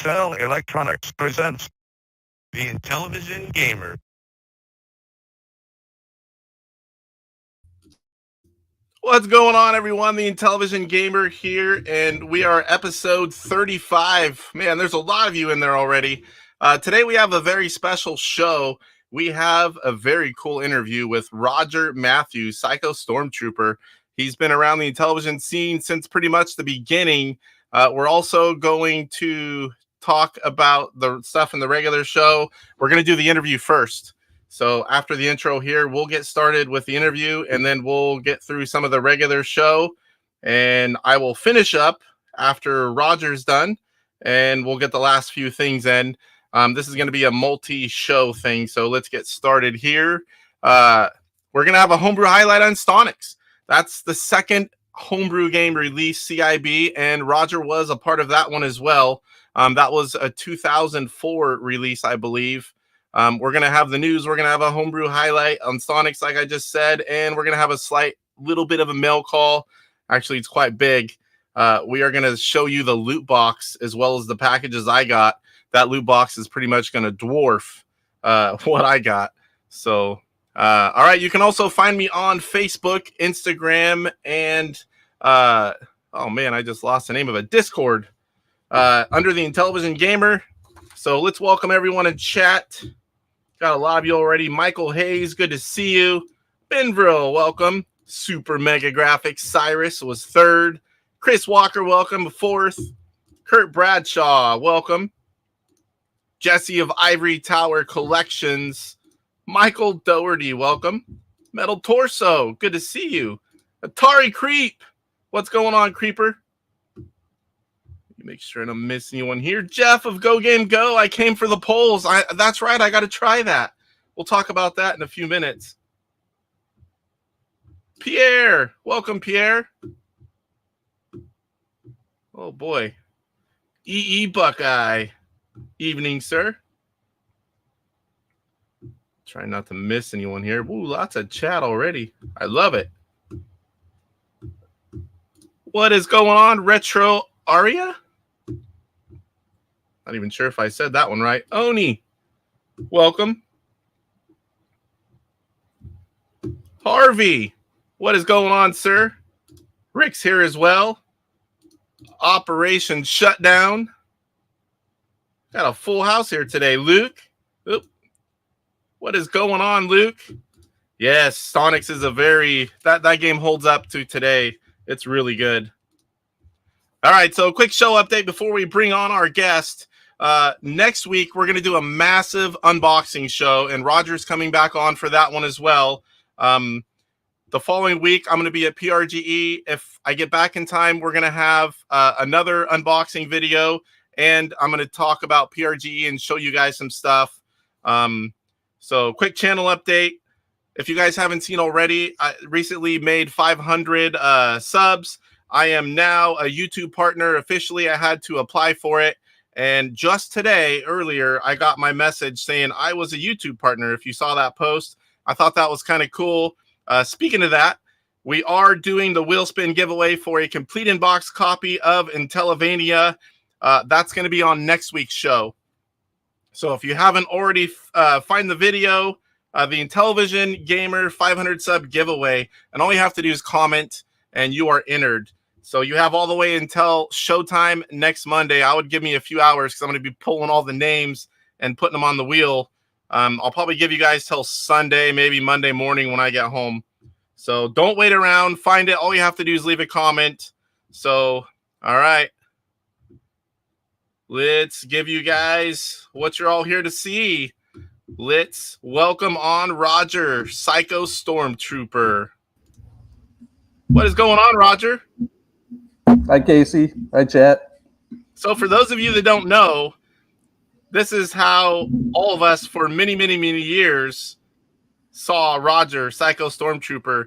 Intel Electronics presents the Intellivision Gamer. What's going on, everyone? The Intellivision Gamer here, and we are episode 35. Man, there's a lot of you in there already. Today we have a very special show. We have a very cool interview with Roger Matthews, Psycho Stormtrooper. He's been around the Intellivision scene since pretty much the beginning. We're also going to talk about the stuff in the regular show. We're going to do the interview first. So after the intro here, we'll get started with the interview, and then we'll get through some of the regular show, and I will finish up after Roger's done, and we'll get the last few things in. This is going to be a multi-show thing, so let's get started here. We're going to have a Homebrew Highlight on Stonix. That's the second Homebrew game release, CIB, and Roger was a part of that one as well. That was a 2004 release, I believe. We're going to have the news. We're going to have a Homebrew Highlight on Stonix, like I just said, and we're going to have a slight little bit of a mail call. Actually, it's quite big. We are going to show you the loot box as well as the packages I got. That loot box is pretty much going to dwarf what I got. So, all right, you can also find me on Facebook, Instagram, and, oh man, I just lost the name of it, Discord, under the Intellivision Gamer. So let's welcome everyone in chat. Got a lot of you already. Michael Hayes, good to see you. Benvril, welcome. Super Mega Graphics. Cyrus was third. Chris Walker, welcome. Fourth. Kurt Bradshaw, welcome. Jesse of Ivory Tower Collections. Michael Doherty, welcome. Metal Torso, good to see you. Atari Creep, what's going on, Creeper? Make sure I don't miss anyone here. Jeff of Go Game Go. I came for the polls. That's right. I got to try that. We'll talk about that in a few minutes. Pierre. Welcome, Pierre. Oh, boy. EE Buckeye. Evening, sir. Try not to miss anyone here. Ooh, lots of chat already. I love it. What is going on? Retro Aria? Not even sure if I said that one right. Oni, welcome. Harvey, what is going on, sir? Rick's here as well. Operation Shutdown. Got a full house here today. Luke, oop. What is going on, Luke? Yes, Stonix is a very, that game holds up to today. It's really good. All right, so quick show update before we bring on our guest. Next week, we're going to do a massive unboxing show, and Roger's coming back on for that one as well. The following week, I'm going to be at PRGE. If I get back in time, we're going to have another unboxing video, and I'm going to talk about PRGE and show you guys some stuff. So quick channel update. If you guys haven't seen already, I recently made 500 subs. I am now a YouTube partner officially. I had to apply for it. And just today, earlier, I got my message saying I was a YouTube partner. If you saw that post, I thought that was kind of cool. Speaking of that, we are doing the wheel spin giveaway for a complete in-box copy of Intellivision. That's going to be on next week's show. So if you haven't already, find the video, the Intellivision Gamer 500 sub giveaway. And all you have to do is comment, and you are entered. So you have all the way until showtime next Monday. I would give me a few hours because I'm going to be pulling all the names and putting them on the wheel. I'll probably give you guys till Sunday, maybe Monday morning when I get home. So don't wait around. Find it. All you have to do is leave a comment. So, all right. Let's give you guys what you're all here to see. Let's welcome on Roger, Psycho Stormtrooper. What is going on, Roger? Hi, Casey. Hi, chat. So for those of you that don't know, this is how all of us for many, many, many years saw Roger, Psycho Stormtrooper.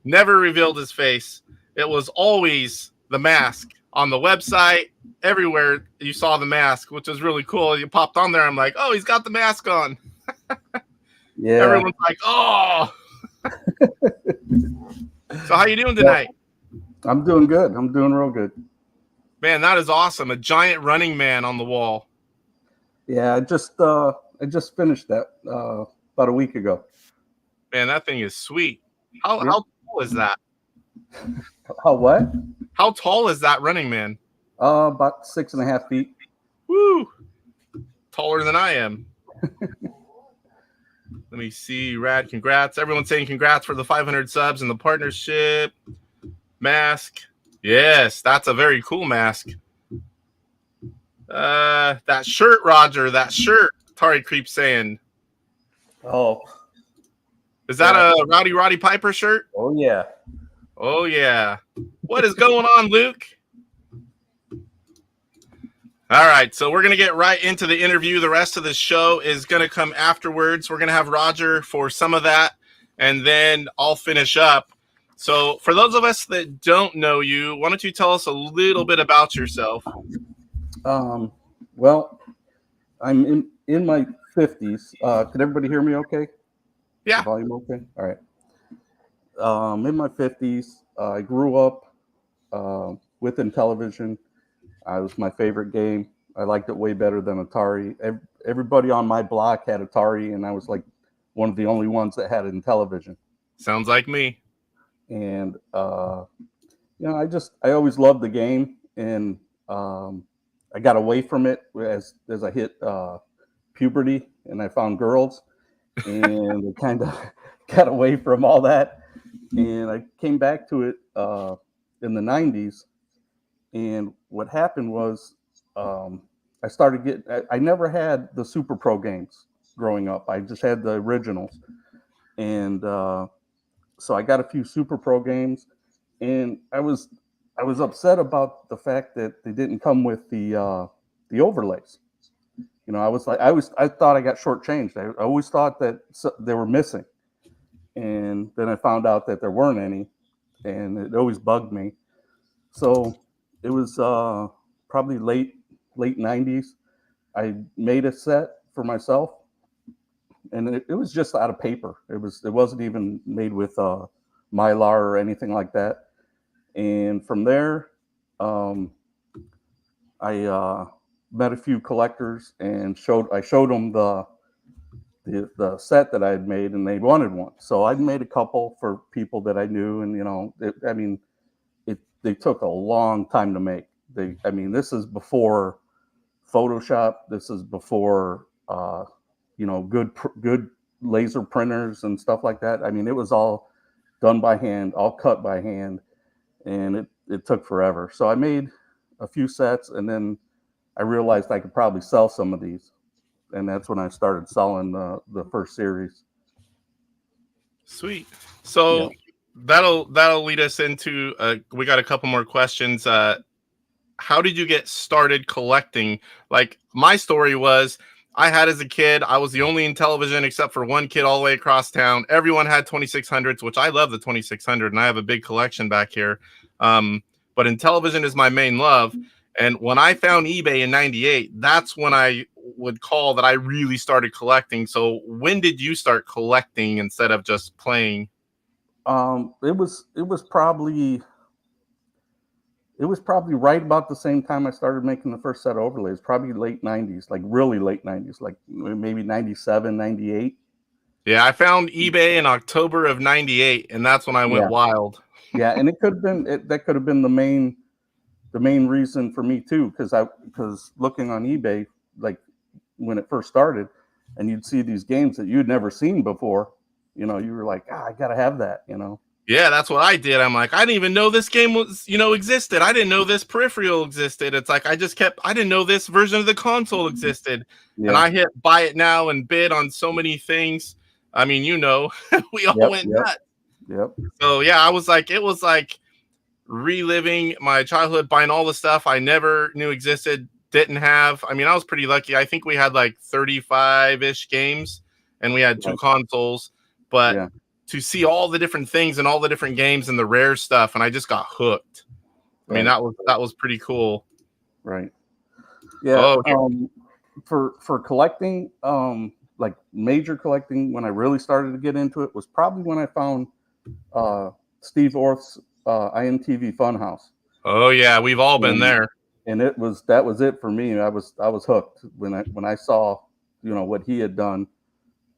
Never revealed his face. It was always the mask on the website. Everywhere you saw the mask, which was really cool. You popped on there. I'm like, oh, he's got the mask on. Yeah. Everyone's like, oh. So how you doing tonight? I'm doing good. I'm doing real good. Man, that is awesome. A giant running man on the wall. Yeah, I just finished that about a week ago. Man, that thing is sweet. How Yeah. how tall is that? Oh, what? How tall is that Running Man? About 6.5 feet. Woo! Taller than I am. Let me see. Rad, congrats. Everyone's saying congrats for the 500 subs and the partnership. Mask. Yes, that's a very cool mask. That shirt, Roger, that shirt. Tari Creep saying. Oh. Is that a Roddy Piper shirt? Oh yeah. Oh yeah. What is going on, Luke? All right, so we're going to get right into the interview. The rest of the show is going to come afterwards. We're going to have Roger for some of that, and then I'll finish up. So for those of us that don't know you, why don't you tell us a little bit about yourself? Well, I'm in my 50s. Can everybody hear me okay? Yeah. The volume okay? All right. In my 50s. I grew up with Intellivision. It was my favorite game. I liked it way better than Atari. Everybody on my block had Atari, and I was like one of the only ones that had Intellivision. Sounds like me. And I always loved the game, and I got away from it as I hit puberty, and I found girls, and I kind of got away from all that, and I came back to it in the 90s. And what happened was I started getting, I never had the Super Pro games growing up. I just had the originals. And so I got a few Super Pro games, and I was upset about the fact that they didn't come with the overlays. You know, I thought I got shortchanged. I always thought that they were missing. And then I found out that there weren't any, and it always bugged me. So it was probably late 90s. I made a set for myself, and it was just out of paper. It wasn't even made with Mylar or anything like that. And from there, I met a few collectors and I showed them the set that I had made, and they wanted one. So I made a couple for people that I knew, and they took a long time to make. This is before Photoshop. This is before good laser printers and stuff like that. I mean, it was all done by hand, all cut by hand, and it took forever. So I made a few sets, and then I realized I could probably sell some of these, and that's when I started selling the first series. Sweet. So. Yeah. That'll lead us into we got a couple more questions. How did you get started collecting? Like, my story was, I had as a kid, I was the only Intellivision except for one kid all the way across town. Everyone had 2600s, which I love the 2600, and I have a big collection back here. But Intellivision is my main love. And when I found eBay in 98, that's when I would call that I really started collecting. So when did you start collecting instead of just playing? It was probably right about the same time I started making the first set of overlays, probably late 90s, like really late 90s, like maybe 97, 98. Yeah, I found eBay in October of 98, and that's when I went wild. Yeah, and that could have been the main reason for me too, because looking on eBay, like when it first started, and you'd see these games that you'd never seen before. You know, you were like, I gotta have that, you know. Yeah, that's what I did. I'm like, I didn't even know this game was, existed. I didn't know this peripheral existed. It's like I didn't know this version of the console existed. Yeah. And I hit buy it now and bid on so many things. I mean, we all went nuts. Yep. So yeah, it was like reliving my childhood, buying all the stuff I never knew existed, didn't have. I mean, I was pretty lucky. I think we had like 35-ish games, and we had two consoles. But to see all the different things and all the different games and the rare stuff, and I just got hooked. I mean, that was pretty cool. Right. Yeah. For collecting, like major collecting, when I really started to get into it was probably when I found Steve Orth's INTV Funhouse. Oh yeah, we've all been there. and that was it for me. I was hooked when I saw, you know, what he had done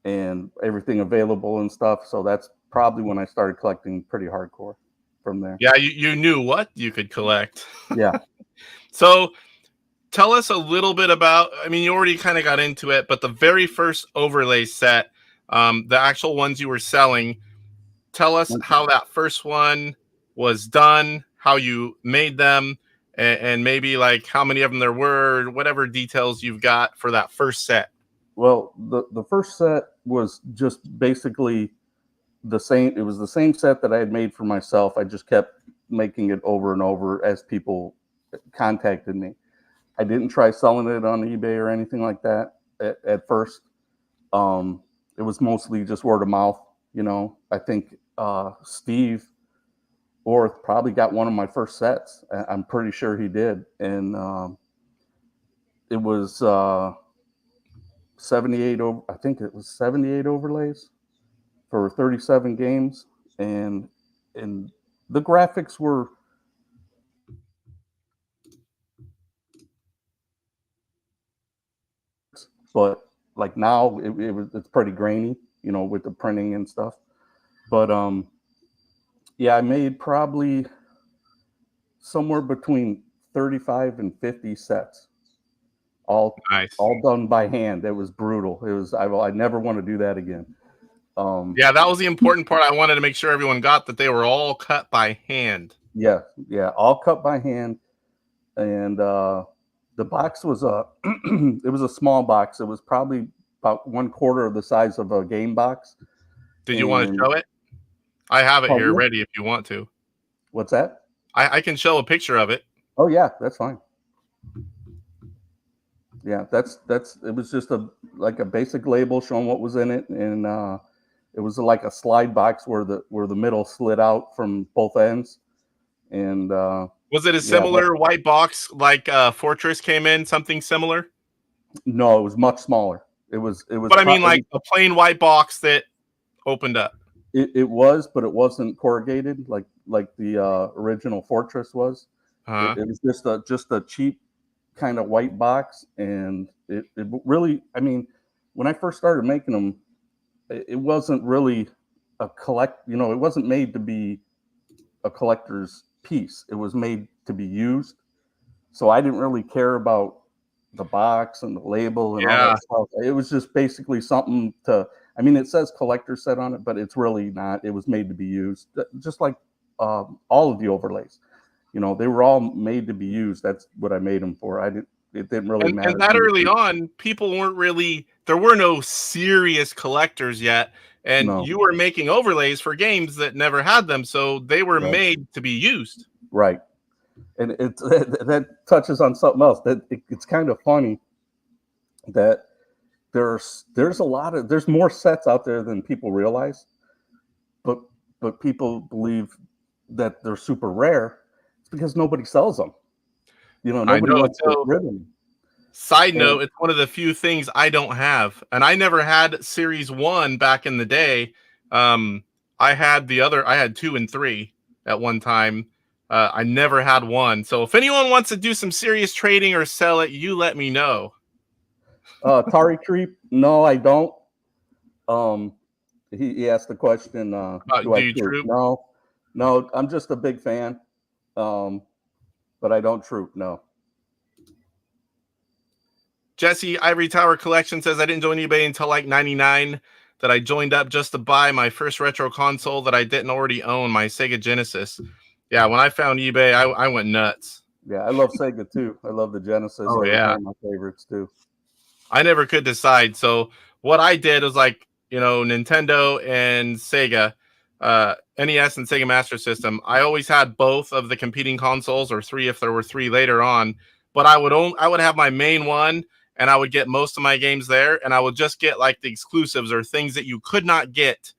and everything available and stuff. So that's probably when I started collecting pretty hardcore from there. Yeah, you knew what you could collect. Yeah. So tell us a little bit about, I mean, you already kind of got into it, but the very first overlay set, the actual ones you were selling, tell us how that first one was done, how you made them, and maybe like how many of them there were, whatever details you've got for that first set. Well, the first set was just basically the same. It was the same set that I had made for myself. I just kept making it over and over as people contacted me. I didn't try selling it on eBay or anything like that at first. It was mostly just word of mouth. You know, I think Steve Orth probably got one of my first sets. I'm pretty sure he did. And it was 78, I think it was 78 overlays for 37 games. And the graphics were, but like now it's pretty grainy, you know, with the printing and stuff. But yeah, I made probably somewhere between 35 and 50 sets, all done by hand. It was brutal. It was I never want to do that again. Yeah, that was the important part. I wanted to make sure everyone got that they were all cut by hand. Yeah, all cut by hand. And the box was it was a small box. It was probably about 1/4 of the size of a game box. Did you want to show it? I have it here ready if you want to. What's that? I can show a picture of it. Oh yeah, that's fine. Yeah, that's it was just like a basic label showing what was in it, and it was like a slide box where the middle slid out from both ends. And was it a similar white box like Fortress came in? Something similar? No, it was much smaller. It was. But I mean, like a plain white box that opened up. It was, but it wasn't corrugated like the original Fortress was. It was just a cheap kind of white box, and it really. I mean, when I first started making them, it wasn't really a collect. You know, it wasn't made to be a collector's piece. It was made to be used. So I didn't really care about the box and the label and all that stuff. It was just basically something to, I mean, it says collector set on it, but it's really not. It was made to be used, just like all of the overlays. You know, they were all made to be used. That's what I made them for. It didn't really matter. And that early on, people weren't really, there were no serious collectors yet. And you were making overlays for games that never had them. So they were made to be used. Right. And that touches on something else. That it's kind of funny that there's more sets out there than people realize, but people believe that they're super rare. It's because nobody sells them. You know, nobody wants to get rid of them. Side note, it's one of the few things I don't have, and I never had Series 1 back in the day. I had 2 and 3 at one time. I never had 1. So if anyone wants to do some serious trading or sell it, you let me know. Tari Creep, no, I don't. He asked the question, do I troop? No, I'm just a big fan. But I don't troop, no. Jesse, Ivory Tower Collection says, I didn't join eBay until like 99, that I joined up just to buy my first retro console that I didn't already own, my Sega Genesis. Yeah, when I found eBay, I went nuts. Yeah, I love Sega too. I love the Genesis. Oh, yeah. One of my favorites too. I never could decide. So what I did was like, you know, Nintendo and Sega, NES and Sega Master System. I always had both of the competing consoles, or 3 if there were 3 later on. But I would have my main one, and I would get most of my games there, and I would just get like the exclusives or things that you could not get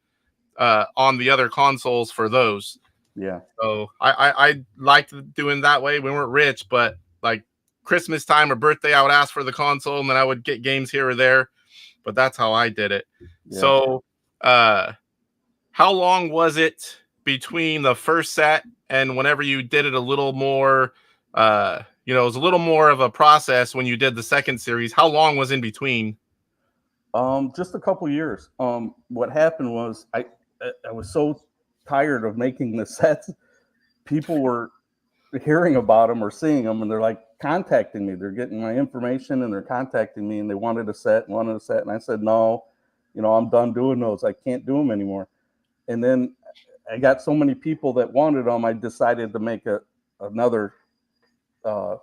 on the other consoles for those. Yeah. So I liked doing that way. We weren't rich, but like Christmas time or birthday, I would ask for the console, and then I would get games here or there. But that's how I did it. Yeah. So how long was it between the first set and whenever you did it a little more, it was a little more of a process when you did the second series. How long was in between? Just a couple years. What happened was I was so tired of making the sets. People were hearing about them or seeing them, and they're like contacting me. They're getting my information and they're contacting me, and they wanted a set. And I said, no, I'm done doing those. I can't do them anymore. And then I got so many people that wanted them, I decided to make another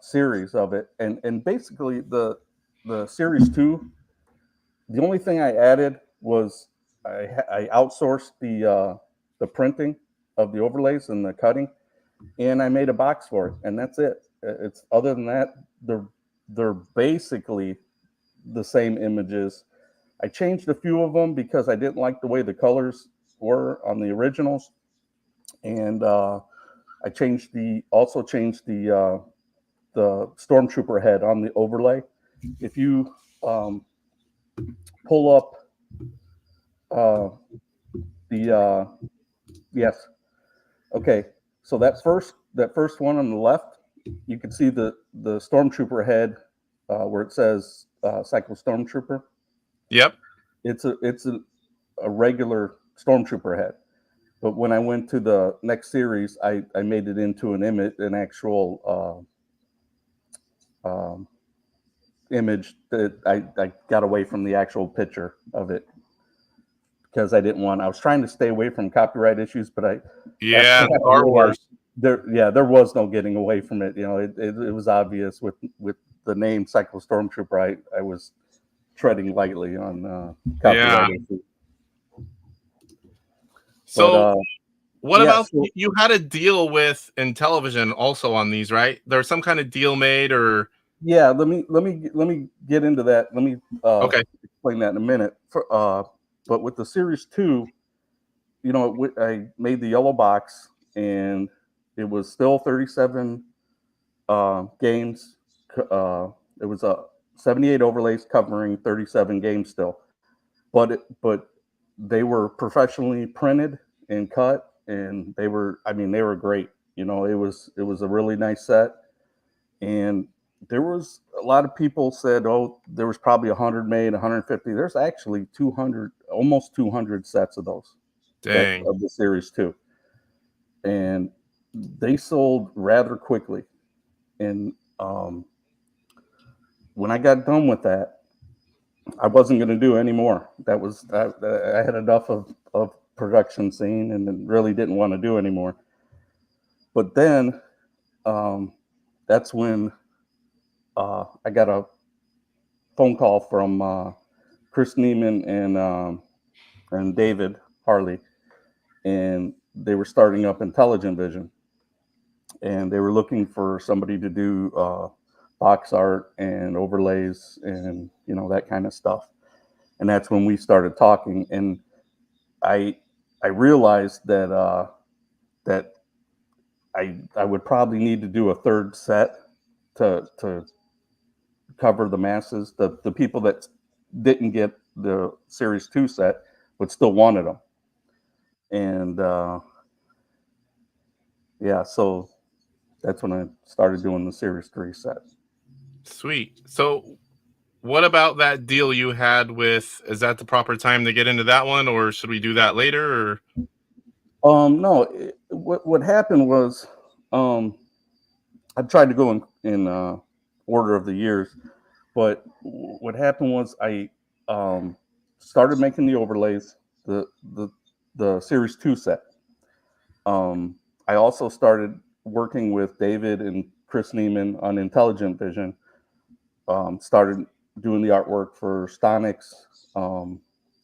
series of it. And basically the series 2, the only thing I added was I outsourced the printing of the overlays and the cutting, and I made a box for it, and that's it. It's other than that, they're basically the same images. I changed a few of them because I didn't like the way the colors were on the originals, and I also changed the Stormtrooper head on the overlay. If you pull up yes, okay. So that first one on the left, you can see the Stormtrooper head where it says Cycle Stormtrooper. Yep. It's a regular Stormtrooper head. But when I went to the next series, I made it into an actual image that I got away from the actual picture of it because I was trying to stay away from copyright issues, but Star Wars. There was no getting away from it. It was obvious with the name Cycle Stormtrooper. I was treading lightly on copyright issues. So, what about you had a deal with Intellivision also on these, right? There's some kind of deal made, or yeah. Let me get into that. Let me explain that in a minute. But with the Series 2, I made the yellow box, and it was still 37 games. It was 78 overlays covering 37 games still, but they were professionally printed and cut, and they were great. It was a really nice set, and there was a lot of people said, oh, there was probably 100 made, 150. There's actually 200, almost 200 sets of those. Dang. Of the Series 2, and they sold rather quickly. And when I got done with that, I wasn't going to do any more. I had enough of production scene and really didn't want to do anymore. But then that's when I got a phone call from Chris Neiman and David Harley, and they were starting up Intelligenvision, and they were looking for somebody to do box art and overlays and that kind of stuff. And that's when we started talking, and I realized that that I would probably need to do a third set to cover the masses. The people that didn't get the Series 2 set but still wanted them. And so that's when I started doing the Series 3 set. Sweet. So what about that deal you had with, is that the proper time to get into that one, or should we do that later? Or no, what happened was I tried to go in order of the years, but what happened was I started making the overlays, the Series 2 set. I also started working with David and Chris Neiman on Intelligentvision. Started doing the artwork for Stonix,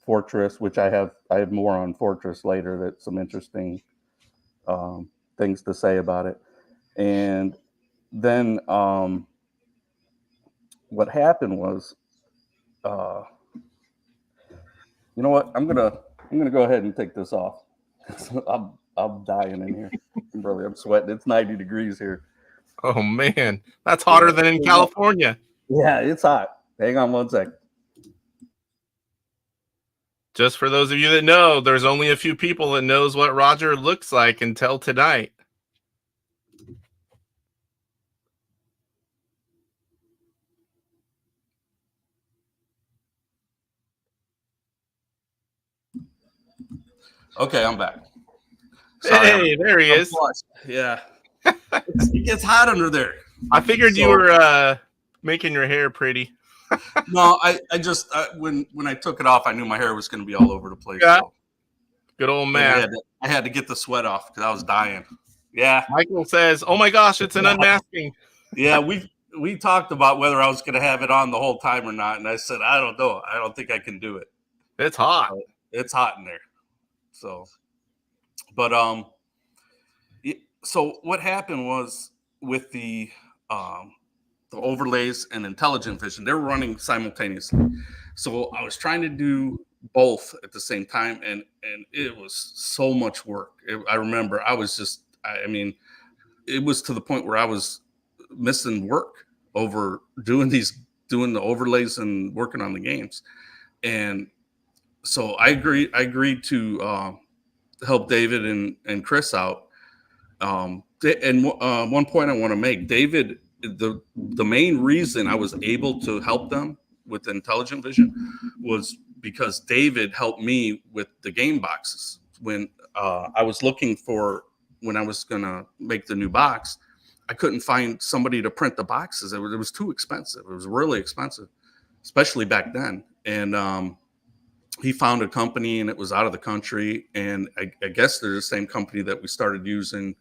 Fortress, which I have more on Fortress later. That's some interesting things to say about it. And then what happened was, you know what? I'm gonna go ahead and take this off. I'm dying in here. I'm sweating. It's 90 degrees here. Oh man, that's hotter than in California. Yeah, it's hot. Hang on one second. Just for those of you that know, there's only a few people that knows what Roger looks like until tonight. Okay, I'm back. Sorry, Hey, there he is. flushed. Yeah. It gets hot under there. I figured you were making your hair pretty. No, I just when I took it off, I knew my hair was going to be all over the place. Yeah. So. Good old And man. I had to get the sweat off because I was dying. Yeah. Michael says, "Oh my gosh, it's an unmasking." Yeah, we talked about whether I was going to have it on the whole time or not, and I said I don't know. I don't think I can do it. It's hot. It's hot in there. So, but so what happened was with the overlays and Intelligenvision, they were running simultaneously. So I was trying to do both at the same time, and it was so much work. I remember I was just, I mean, it was to the point where I was missing work over doing the overlays and working on the games. And so I agreed to help David and Chris out. And one point I want to make, David, the main reason I was able to help them with Intelligenvision was because David helped me with the game boxes. When I was looking for, when I was going to make the new box, I couldn't find somebody to print the boxes. It was too expensive. It was really expensive, especially back then. And he found a company, and it was out of the country. And I guess they're the same company that we started using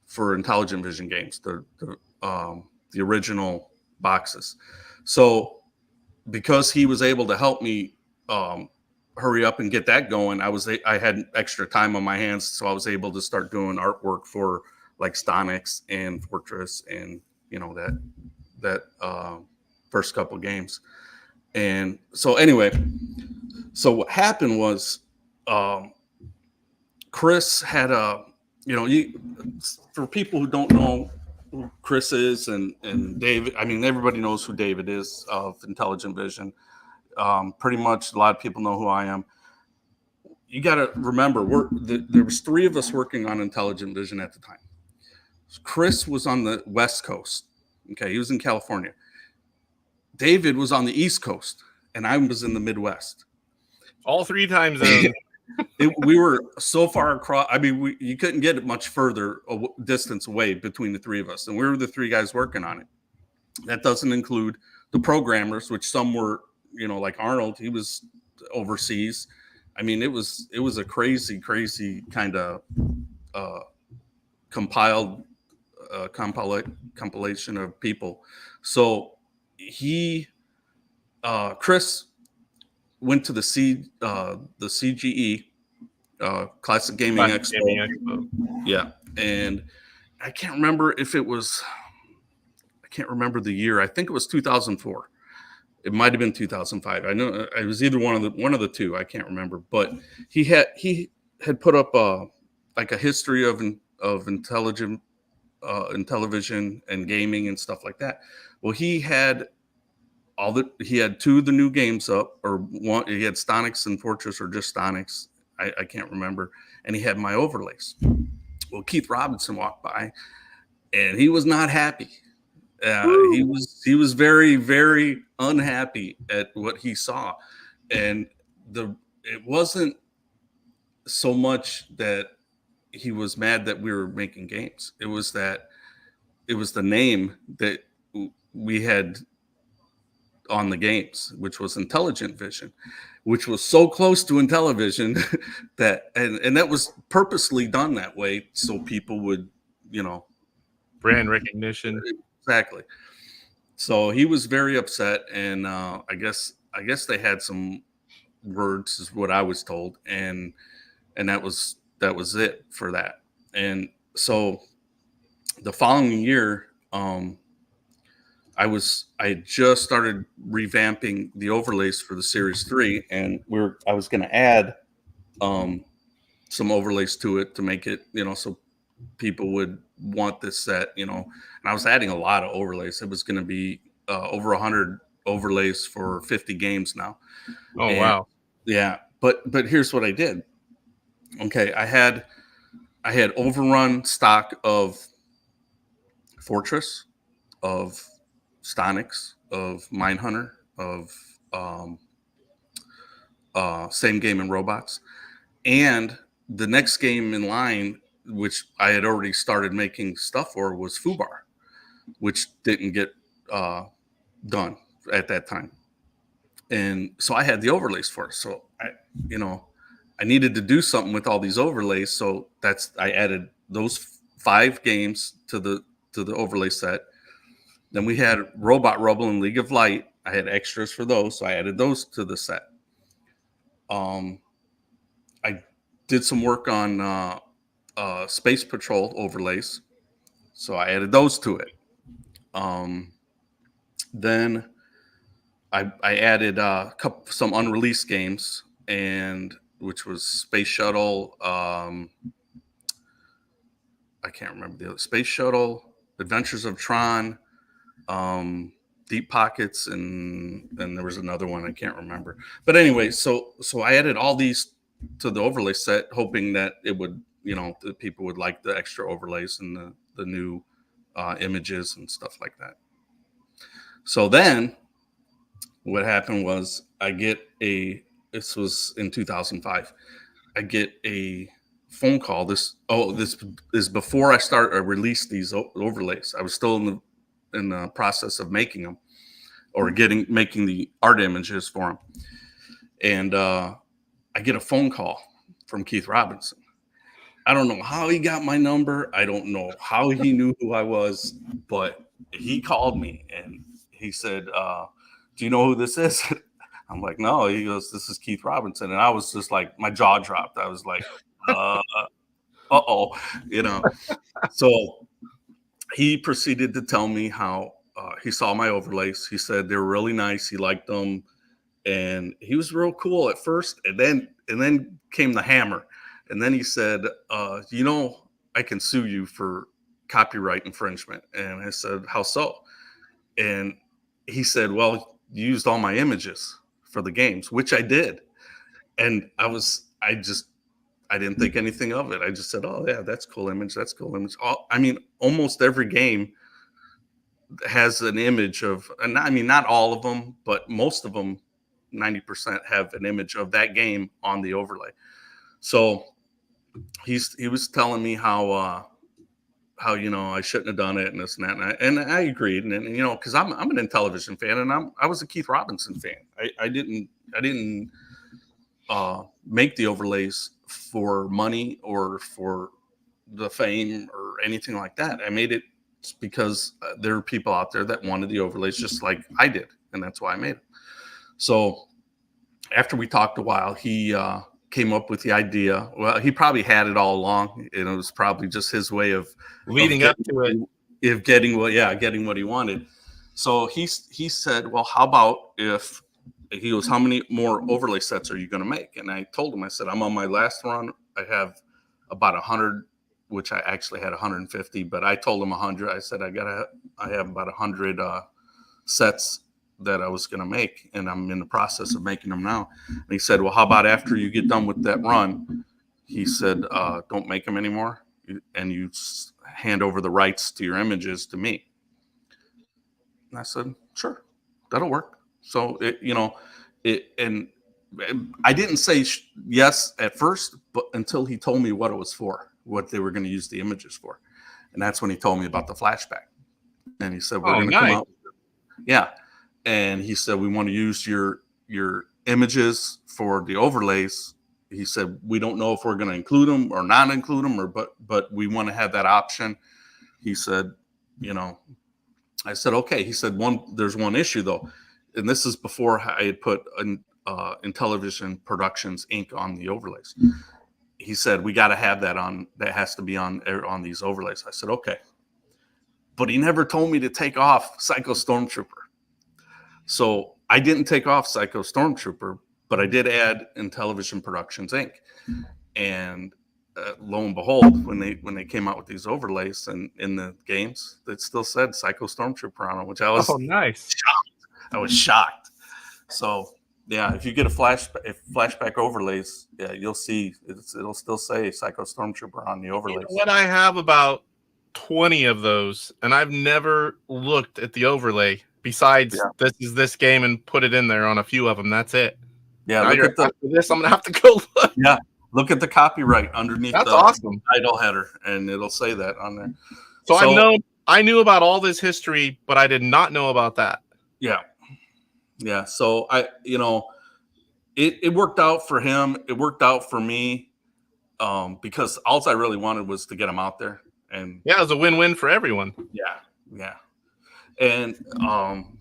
for Intelligenvision games, the original boxes. So because he was able to help me hurry up and get that going, I had extra time on my hands, so I was able to start doing artwork for like Stonix and Fortress, and that first couple games. And so anyway, so what happened was Chris had for people who don't know who Chris is and David, I mean, everybody knows who David is of Intelligenvision. Pretty much a lot of people know who I am. You got to remember, there was three of us working on Intelligenvision at the time. Chris was on the West Coast. Okay, he was in California. David was on the East Coast, and I was in the Midwest. All 3 time zones. We were so far across. I mean, you couldn't get much further distance away between the three of us, and we were the 3 guys working on it. That doesn't include the programmers, which some were, like Arnold. He was overseas. I mean, it was a crazy kind of compilation of people. So Chris went to the CGE, Classic Gaming Expo. Yeah, and I can't remember if it was. I can't remember the year. I think it was 2004. It might have been 2005. I know it was either one of the two. I can't remember. But he had put up a history of Intellivision and gaming and stuff like that. Well, he had 2 of the new games up, or one. He had Stonix and Fortress, or just Stonix. I can't remember. And he had my overlays. Well, Keith Robinson walked by, and he was not happy. He was very, very unhappy at what he saw, and it wasn't so much that he was mad that we were making games. It was the name that we had on the games, which was Intelligentvision, which was so close to Intellivision that and that was purposely done that way so people would, brand recognition. Exactly. So he was very upset, and I guess they had some words, is what I was told, and that was it for that. And so the following year, I had just started revamping the overlays for the Series 3, and I was going to add some overlays to it to make it, so people would want this set, and I was adding a lot of overlays. It was going to be over 100 overlays for 50 games now. Oh, wow. Yeah. But here's what I did. Okay. I had overrun stock of Fortress, of Stonix, of Mindhunter, of Same Game and Robots. And the next game in line, which I had already started making stuff for, was Fubar, which didn't get done at that time. And so I had the overlays for it. So I needed to do something with all these overlays. So I added those 5 games to the overlay set. Then we had Robot Rubble and League of Light. I had extras for those, so I added those to the set. I did some work on Space Patrol overlays, so I added those to it. Then I added some unreleased games, and which was Space Shuttle. I can't remember the other. Space Shuttle, Adventures of Tron, Deep Pockets, and there was another one I can't remember. But anyway, so I added all these to the overlay set, hoping that it would, that people would like the extra overlays and the new images and stuff like that. So then what happened was this was in 2005. I get a phone call. This is before I released these overlays. I was still in the process of making them, or making the art images for them. And I get a phone call from Keith Robinson. I don't know how he got my number. I don't know how he knew who I was, but he called me and he said, do you know who this is? I'm like, no. He goes, this is Keith Robinson. And I was just like, my jaw dropped. I was like, uh-oh, So he proceeded to tell me how he saw my overlays. He said they were really nice. He liked them. And he was real cool at first. And then came the hammer. And then he said, I can sue you for copyright infringement. And I said, how so? And he said, well, you used all my images for the games, which I did. And I didn't think anything of it. I just said, oh yeah, that's cool image. That's cool image. Almost every game has an image of, and I mean, not all of them, but most of them, 90% have an image of that game on the overlay. So he was telling me how I shouldn't have done it and this and that, and I agreed, and because I'm an Intellivision fan, and I was a Keith Robinson fan. I didn't make the overlays for money or for the fame or anything like that. I made it because there are people out there that wanted the overlays just like I did, and that's why I made it. So after we talked a while, he came up with the idea. Well, he probably had it all along, and it was probably just his way of leading up to it, of getting what he wanted. So he said, well, how about if he goes, how many more overlay sets are you going to make? And I told him, I said, I'm on my last run. I have about 100, which I actually had 150, but I told him 100. I said, I have about 100 sets that I was going to make, and I'm in the process of making them now. And he said, well, how about after you get done with that run? He said, don't make them anymore, and you hand over the rights to your images to me. And I said, sure, that'll work. So and I didn't say yes at first, but until he told me what it was for, what they were going to use the images for. And that's when he told me about the flashback. And he said, we're going to come out. Yeah. And he said, we want to use your images for the overlays. He said, we don't know if we're going to include them or not include them, but we want to have that option. He said, I said, okay. He said, there's one issue though. And this is before I had put Intellivision Productions Inc. on the overlays. He said, we got to have that on. That has to be on these overlays. I said, okay. But he never told me to take off Psycho Stormtrooper. So I didn't take off Psycho Stormtrooper, but I did add Intellivision Productions Inc. And lo and behold, when they came out with these overlays and in the games, it still said Psycho Stormtrooper on them, which I was nice. Shocked. I was shocked. So yeah, if you get flashback overlays, yeah, you'll see it'll still say Psycho Stormtrooper on the overlays. What I have about 20 of those, and I've never looked at the overlay besides this is this game and put it in there on a few of them. That's it. Yeah, after this, I'm gonna have to go look. Yeah, Look at the copyright underneath That's the awesome. title header, and it'll say that on there. So I knew about all this history, but I did not know about that. Yeah. Yeah. So it worked out for him. It worked out for me because all I really wanted was to get him out there. And yeah, it was a win-win for everyone. Yeah. Yeah. And on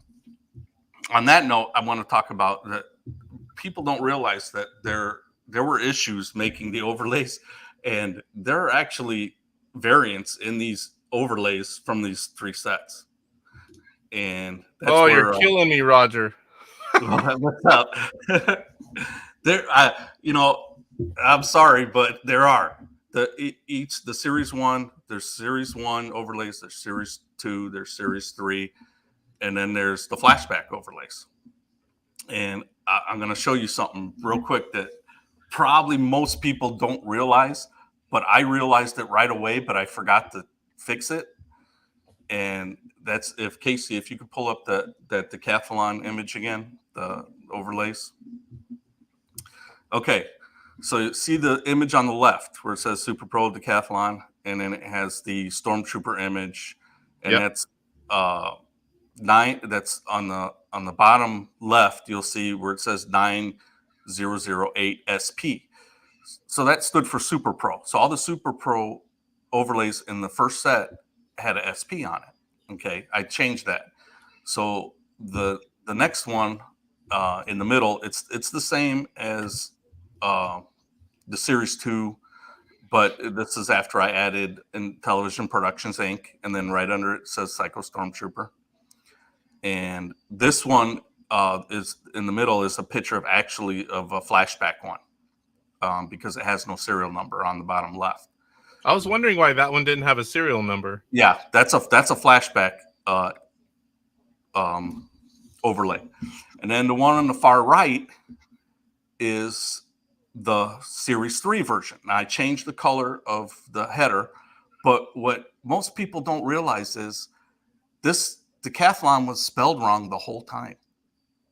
that note, I want to talk about that. People don't realize that there were issues making the overlays, and there are actually variants in these overlays from these 3 sets. And that's you're killing me, Roger. What's up? I'm sorry, but there are the series 1. There's series 1 overlays. There's series 2. There's series 3, and then there's the flashback overlays. And I'm going to show you something real quick that probably most people don't realize, but I realized it right away, but I forgot to fix it. And that's Casey, if you could pull up that decathlon image again, the overlays. Okay, so you see the image on the left where it says Super Pro Decathlon, and then it has the Stormtrooper image, and that's 9. That's on the bottom left. You'll see where it says 9008 SP. So that stood for Super Pro. So all the Super Pro overlays in the first set had a SP on it. Okay, I changed that. So the next one in the middle, it's the same as the Series 2, but this is after I added Intellivision Productions Inc. And then right under it says Psycho Stormtrooper. And this one is in the middle is a picture of a flashback one because it has no serial number on the bottom left. I was wondering why that one didn't have a serial number. Yeah, that's a flashback overlay. And then the one on the far right is the Series 3 version. Now, I changed the color of the header, but what most people don't realize is this decathlon was spelled wrong the whole time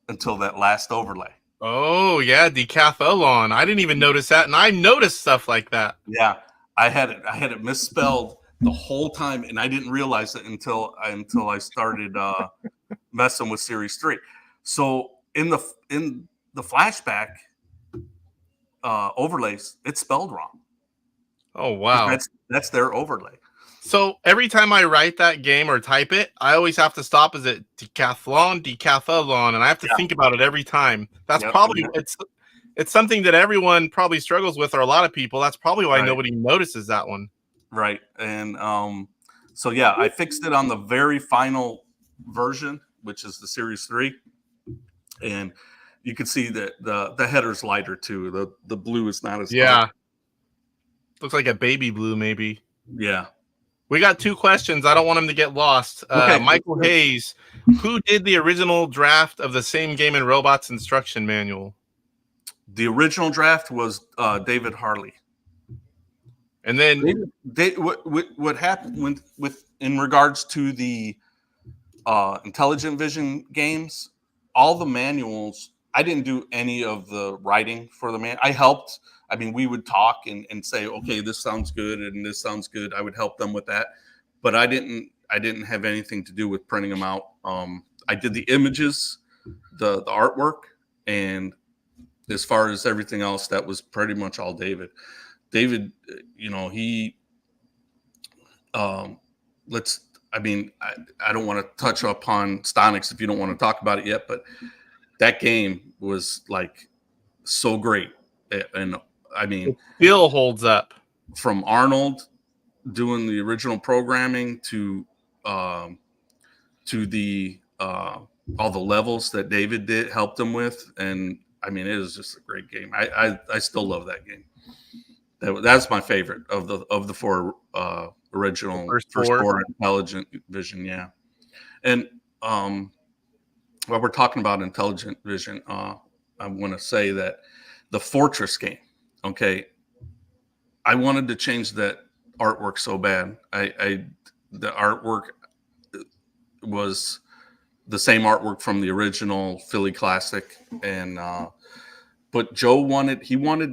until that last overlay. Oh, yeah, decathlon. I didn't even notice that, and I noticed stuff like that. Yeah, I had it misspelled the whole time, and I didn't realize it until I started messing with Series 3. So in the flashback overlays, it's spelled wrong. Oh, wow. That's their overlay. So every time I write that game or type it, I always have to stop. Is it decathlon, and I have to think about it every time. That's probably it's something that everyone probably struggles with, or a lot of people. That's probably why nobody notices that one. Right. And so yeah, I fixed it on the very final version, which is the Series 3, and you can see that the header's lighter too. The blue is not as dark. Looks like a baby blue, maybe. Yeah. We got 2 questions. I don't want them to get lost. Okay. Michael Hayes, who did the original draft of the Same Game and Robots instruction manual? The original draft was David Harley. And then what happened with in regards to the Intelligentvision games, all the manuals, I didn't do any of the writing for the man. I helped. I mean, we would talk and say, okay, this sounds good and this sounds good. I would help them with that, but I didn't have anything to do with printing them out. I did the images, the artwork, and as far as everything else, that was pretty much all David. David, he I don't want to touch upon Stonix if you don't want to talk about it yet, but that game was like so great. And I mean, it still holds up. From Arnold doing the original programming to the all the levels that David helped him with, and I mean, it is just a great game. I still love that game. That's my favorite of the 4 original first 4 Intelligentvision. Yeah, and while we're talking about Intelligentvision, I want to say that the Fortress game. Okay, I wanted to change that artwork so bad. The artwork was the same artwork from the original Philly Classic, and but Joe wanted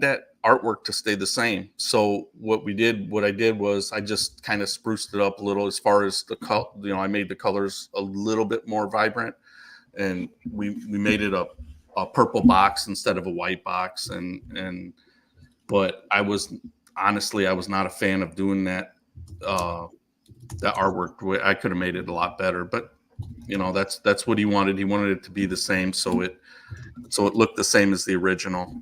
that artwork to stay the same. So what I did was I just kind of spruced it up a little as far as the color. I made the colors a little bit more vibrant, and we made it a purple box instead of a white box. But I was not a fan of doing that artwork. I could have made it a lot better, but that's what he wanted. He wanted it to be the same, so it looked the same as the original.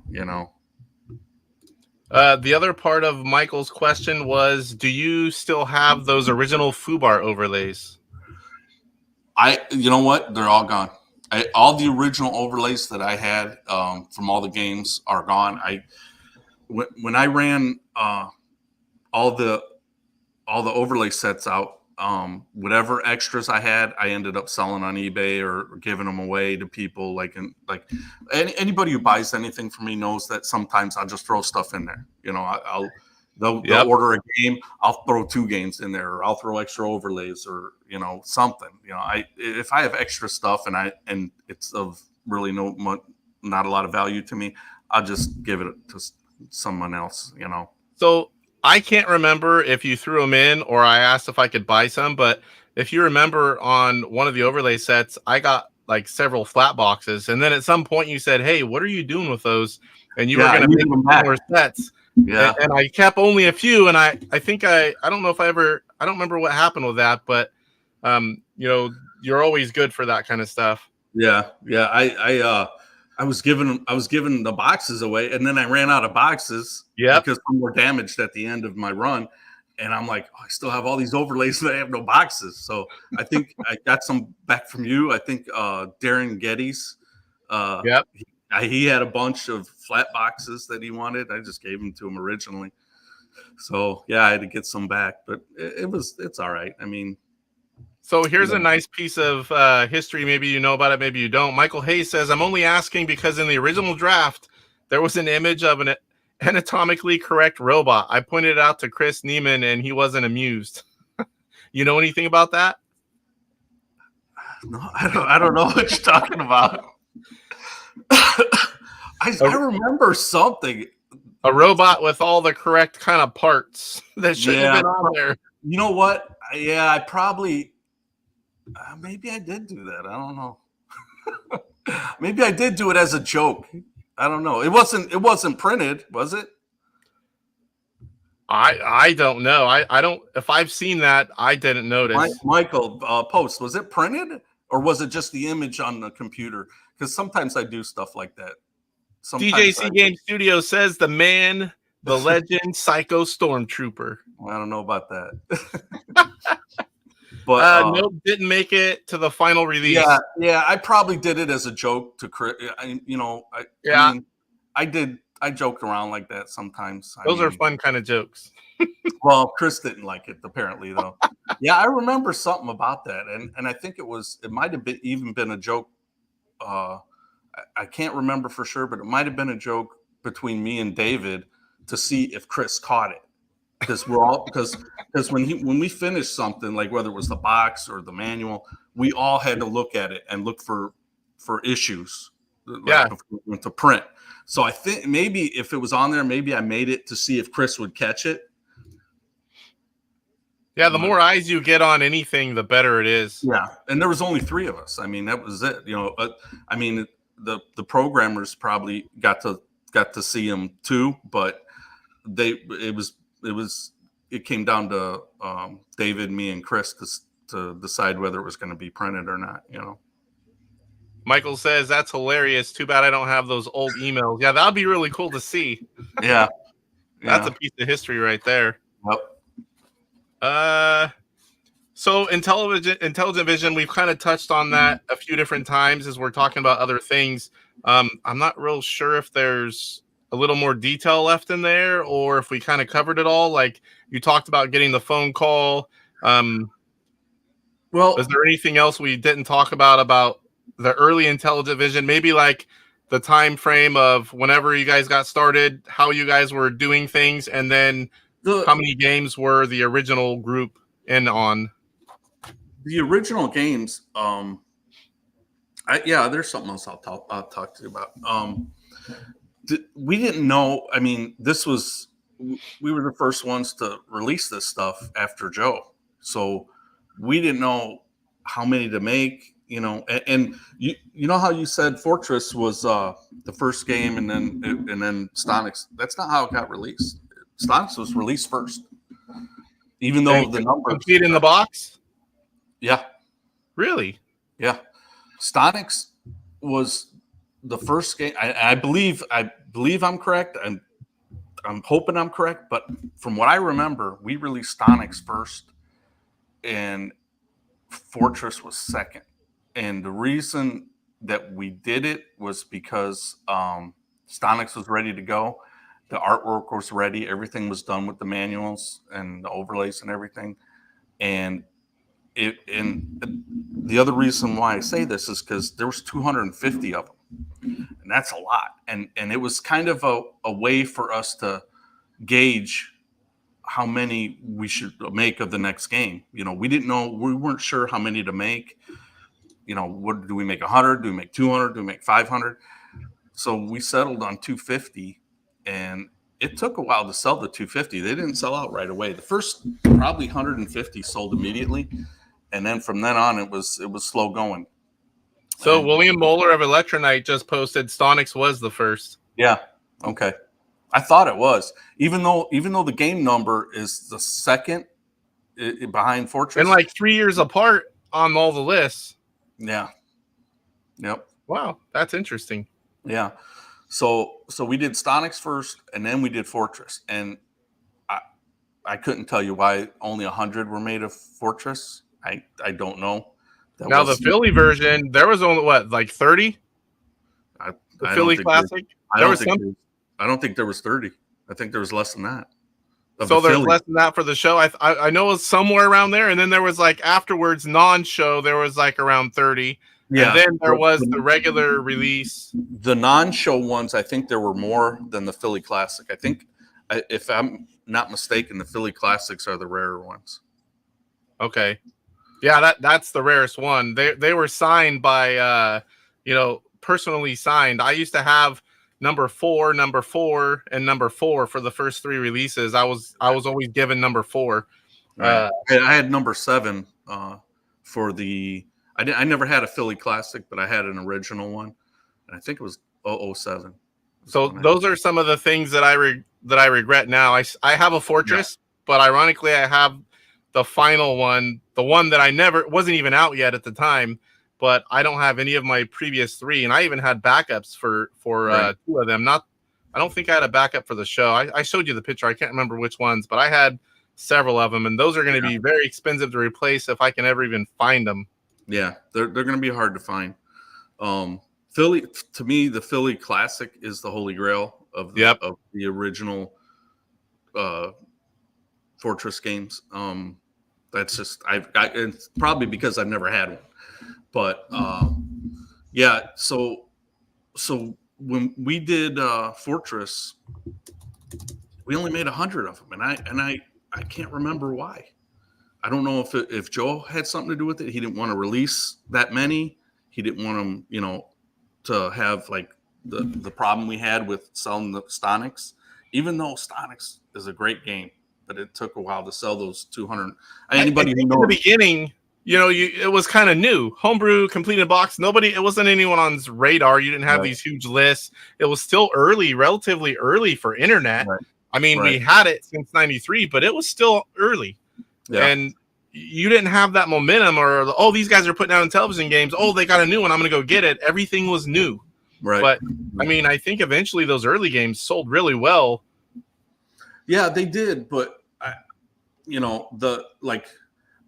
The other part of Michael's question was, do you still have those original foobar overlays? You know what? They're all gone. All the original overlays that I had from all the games are gone. When I ran all the overlay sets out, whatever extras I had, I ended up selling on eBay or giving them away to people. Like anybody who buys anything from me knows that sometimes I'll just throw stuff in there. They'll order a game, I'll throw 2 games in there, or I'll throw extra overlays, or something. If I have extra stuff and it's of really not a lot of value to me, I'll just give it to someone else. So I can't remember if you threw them in or I asked if I could buy some, but if you remember on one of the overlay sets, I got like several flat boxes, and then at some point you said, "Hey, what are you doing with those?" And you were going to make more sets. Yeah. And I kept only a few, and I think I don't know if I don't remember what happened with that, but you're always good for that kind of stuff. Yeah. I was giving the boxes away, and then I ran out of boxes because some were damaged at the end of my run. And I'm like, I still have all these overlays and I have no boxes. So I think I got some back from you. I think Darren Geddes, he had a bunch of flat boxes that he wanted. I just gave them to him originally. So yeah, I had to get some back, but it's all right. I mean, so here's a nice piece of history. Maybe you know about it, maybe you don't. Michael Hayes says, I'm only asking because in the original draft, there was an image of an anatomically correct robot. I pointed it out to Chris Neiman and he wasn't amused. You know anything about that? No, I don't know what you're talking about. I remember something. A robot with all the correct kind of parts that shouldn't have been on there. You know what? Yeah, I probably... maybe I did do that. I don't know. Maybe I did do it as a joke. I don't know. It wasn't printed, was it? I don't know. I don't. If I've seen that, I didn't notice. Michael, post. Was it printed or was it just the image on the computer? Because sometimes I do stuff like that. DJC Game Studio says the man, the legend, Psycho Stormtrooper. Well, I don't know about that. But nope, didn't make it to the final release. Yeah, I probably did it as a joke to Chris. I mean, I joked around like that sometimes. Those are fun kind of jokes. Well, Chris didn't like it apparently, though. Yeah, I remember something about that, and I think it might have even been a joke. I can't remember for sure, but it might have been a joke between me and David to see if Chris caught it. Because when we finished something, like whether it was the box or the manual, we all had to look at it and look for issues. Before we went to print. So I think maybe if it was on there, maybe I made it to see if Chris would catch it. Yeah, the more eyes you get on anything, the better it is. Yeah, and there was only 3 of us. I mean, that was it. I mean, the programmers probably got to see him too, but it came down to David, me, and Chris to decide whether it was going to be printed or not. Michael says that's hilarious. Too bad I don't have those old emails. Yeah, that'd be really cool to see. Yeah. That's a piece of history right there. Yep. So Intelligentvision, we've kind of touched on that a few different times as we're talking about other things. I'm not real sure if there's a little more detail left in there or if we kind of covered it all. Like you talked about getting the phone call. Well, is there anything else we didn't talk about the early Intellivision? Maybe like the time frame of whenever you guys got started, how you guys were doing things, and then how many games were the original group in on? The original games, there's something else I'll talk to you about. we didn't know. I mean, we were the first ones to release this stuff after Joe, so we didn't know how many to make. And you know how you said Fortress was the first game, and then Stonix. That's not how it got released. Stonix was released first, even though the numbers complete in the box. Yeah, really. Yeah, Stonix was the first game. I believe I'm correct. I'm hoping I'm correct, but from what I remember, we released Stonix first, and Fortress was second. And the reason that we did it was because Stonix was ready to go. The artwork was ready. Everything was done with the manuals and the overlays and everything. And the other reason why I say this is because there was 250 of them, and that's a lot. And it was kind of a way for us to gauge how many we should make of the next game. We didn't know, we weren't sure how many to make. What do we make? 100? Do we make 200? Do we make 500? So we settled on 250, and it took a while to sell the 250. They didn't sell out right away. The first probably 150 sold immediately, and then from then on it was slow going. So William Moeller of Electronite just posted Stonix was the first. Yeah. Okay. I thought it was, even though the game number is the second behind Fortress, and like 3 years apart on all the lists. Yeah. Yep. Wow, that's interesting. Yeah. So we did Stonix first, and then we did Fortress, and I couldn't tell you why only 100 were made of Fortress. I don't know. Now the Philly version, there was only like 30. The Philly Classic. I don't think there was 30. I think there was less than that. So there's less than that for the show. I know it was somewhere around there, and then there was like afterwards non-show. There was like around 30. Yeah. And then there was the regular release. The non-show ones, I think there were more than the Philly Classic. I think, if I'm not mistaken, the Philly Classics are the rarer ones. Okay. Yeah, that's the rarest one. They were signed by personally signed. I used to have number 4, and number 4 for the first 3 releases. I was always given number 4. Right. I had number 7 for the. I never had a Philly Classic, but I had an original one, and I think it was 007. So those are some of the things that I regret now. I have a Fortress, but ironically, I have the final one, the one that wasn't even out yet at the time. But I don't have any of my previous 3, and I even had backups for 2 of them. I don't think I had a backup for the show. I showed you the picture. I can't remember which ones, but I had several of them, and those are going to be very expensive to replace if I can ever even find them. Yeah, they're going to be hard to find. Philly, to me, the Philly Classic is the holy grail of the original Fortress games. That's just it's probably because I've never had one. But so when we did Fortress, we only made 100 of them, and I can't remember why. I don't know if Joe had something to do with it. He didn't want to release that many. He didn't want them, to have like the problem we had with selling the Stonix. Even though Stonix is a great game, but it took a while to sell those 200. Anybody who knows in the beginning. It was kind of new. Homebrew, complete in box. It wasn't anyone's radar. You didn't have these huge lists. It was still relatively early for internet. Right. I mean, we had it since 93, but it was still early. Yeah. And you didn't have that momentum or, these guys are putting out Intellivision games. Oh, they got a new one. I'm going to go get it. Everything was new. Right. But, I mean, I think eventually those early games sold really well. Yeah, they did. But,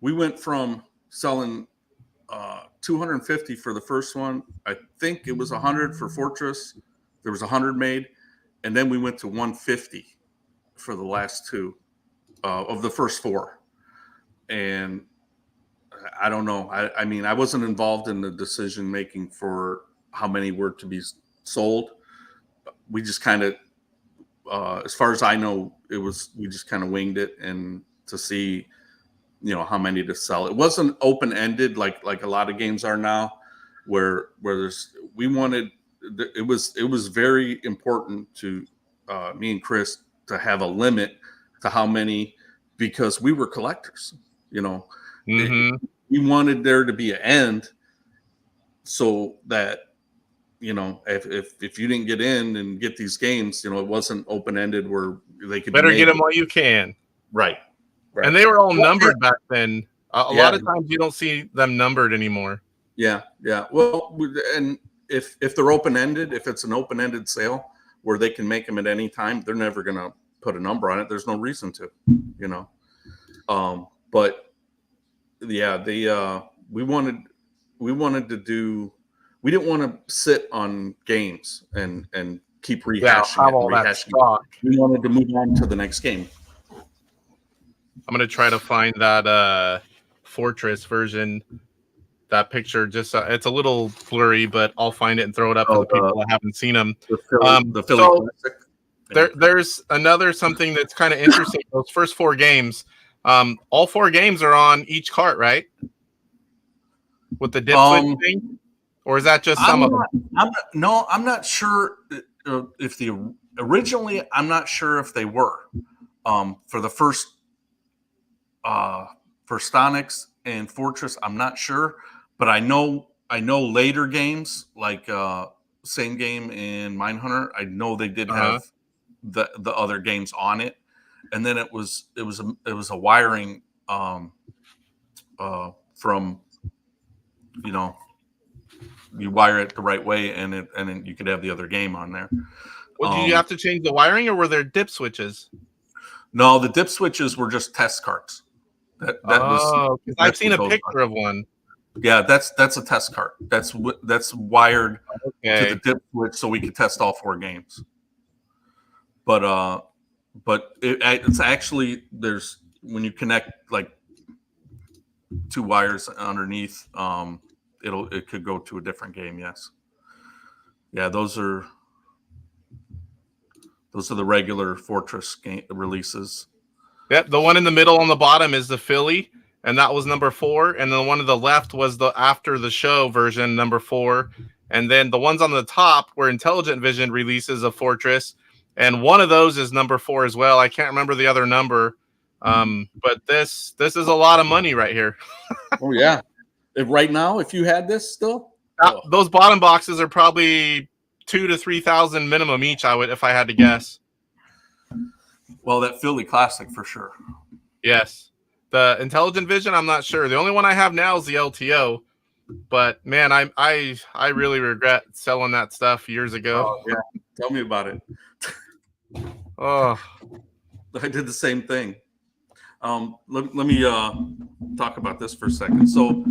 we went from selling 250 for the first one. I think it was 100 for Fortress. There was 100 made, and then we went to 150 for the last 2 of the first 4. And I don't know. I mean, I wasn't involved in the decision making for how many were to be sold. We just kind of, as far as I know, we just kind of winged it and to see. How many to sell. It wasn't open-ended like a lot of games are now, where we wanted it was very important to me and Chris to have a limit to how many, because we were collectors, you know. Mm-hmm. We wanted there to be an end, so that, you know, if you didn't get in and get these games, you know, it wasn't open ended where they could Better be get them made. while you can. Right. And they were all Well, numbered back then. A lot of times you don't see them numbered anymore. Yeah. Well, and if they're open ended, if it's an open ended sale where they can make them at any time, they're never gonna put a number on it. There's no reason to, you know. But yeah, we didn't want to sit on games and keep rehashing stock. We wanted to move on to the next game. I'm gonna try to find that Fortress version. That picture, just it's a little blurry, but I'll find it and throw it up for the people that haven't seen them. The Philly Classic. There's another something that's kind of interesting. Those first 4 games, all 4 games are on each cart, right? With the dip switch thing, or is that just some of them? I'm not sure if originally. I'm not sure if they were for the first for Stonix and Fortress. I'm not sure, but I know later games like Same Game and Mindhunter. I know they did have the other games on it, and then it was a wiring from, you know, you wire it the right way, and then you could have the other game on there. Well, did you have to change the wiring, or were there dip switches? No, the dip switches were just test carts. I've seen a picture of one. Yeah, that's a test cart. That's wired to the dip switch so we could test all 4 games. But it's actually, there's, when you connect like 2 wires underneath, it could go to a different game. Yes. Yeah, those are the regular Fortress game releases. Yep, the one in the middle on the bottom is the Philly, and that was number 4. And the one to the left was the after the show version, number 4. And then the ones on the top were Intelligentvision releases of Fortress, and one of those is number 4 as well. I can't remember the other number, but this is a lot of money right here. Oh yeah, right now, if you had this still, those bottom boxes are probably $2,000 to $3,000 minimum each. If I had to guess. Well, that Philly Classic for sure. Yes. The Intelligentvision, I'm not sure. The only one I have now is the LTO. But man, I really regret selling that stuff years ago. Oh, yeah. Tell me about it. Oh, I did the same thing. Let me talk about this for a second. So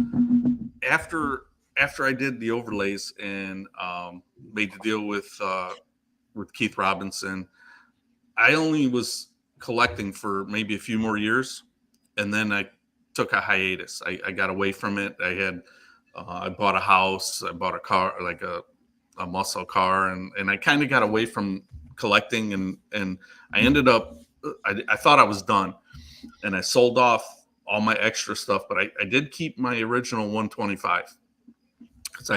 after I did the overlays and made the deal with Keith Robinson, I only was collecting for maybe a few more years, and then I took a hiatus. I got away from it. I bought a house. I bought a car, like a muscle car, and I kind of got away from collecting, and I ended up. I thought I was done, and I sold off all my extra stuff, but I did keep my original 125 because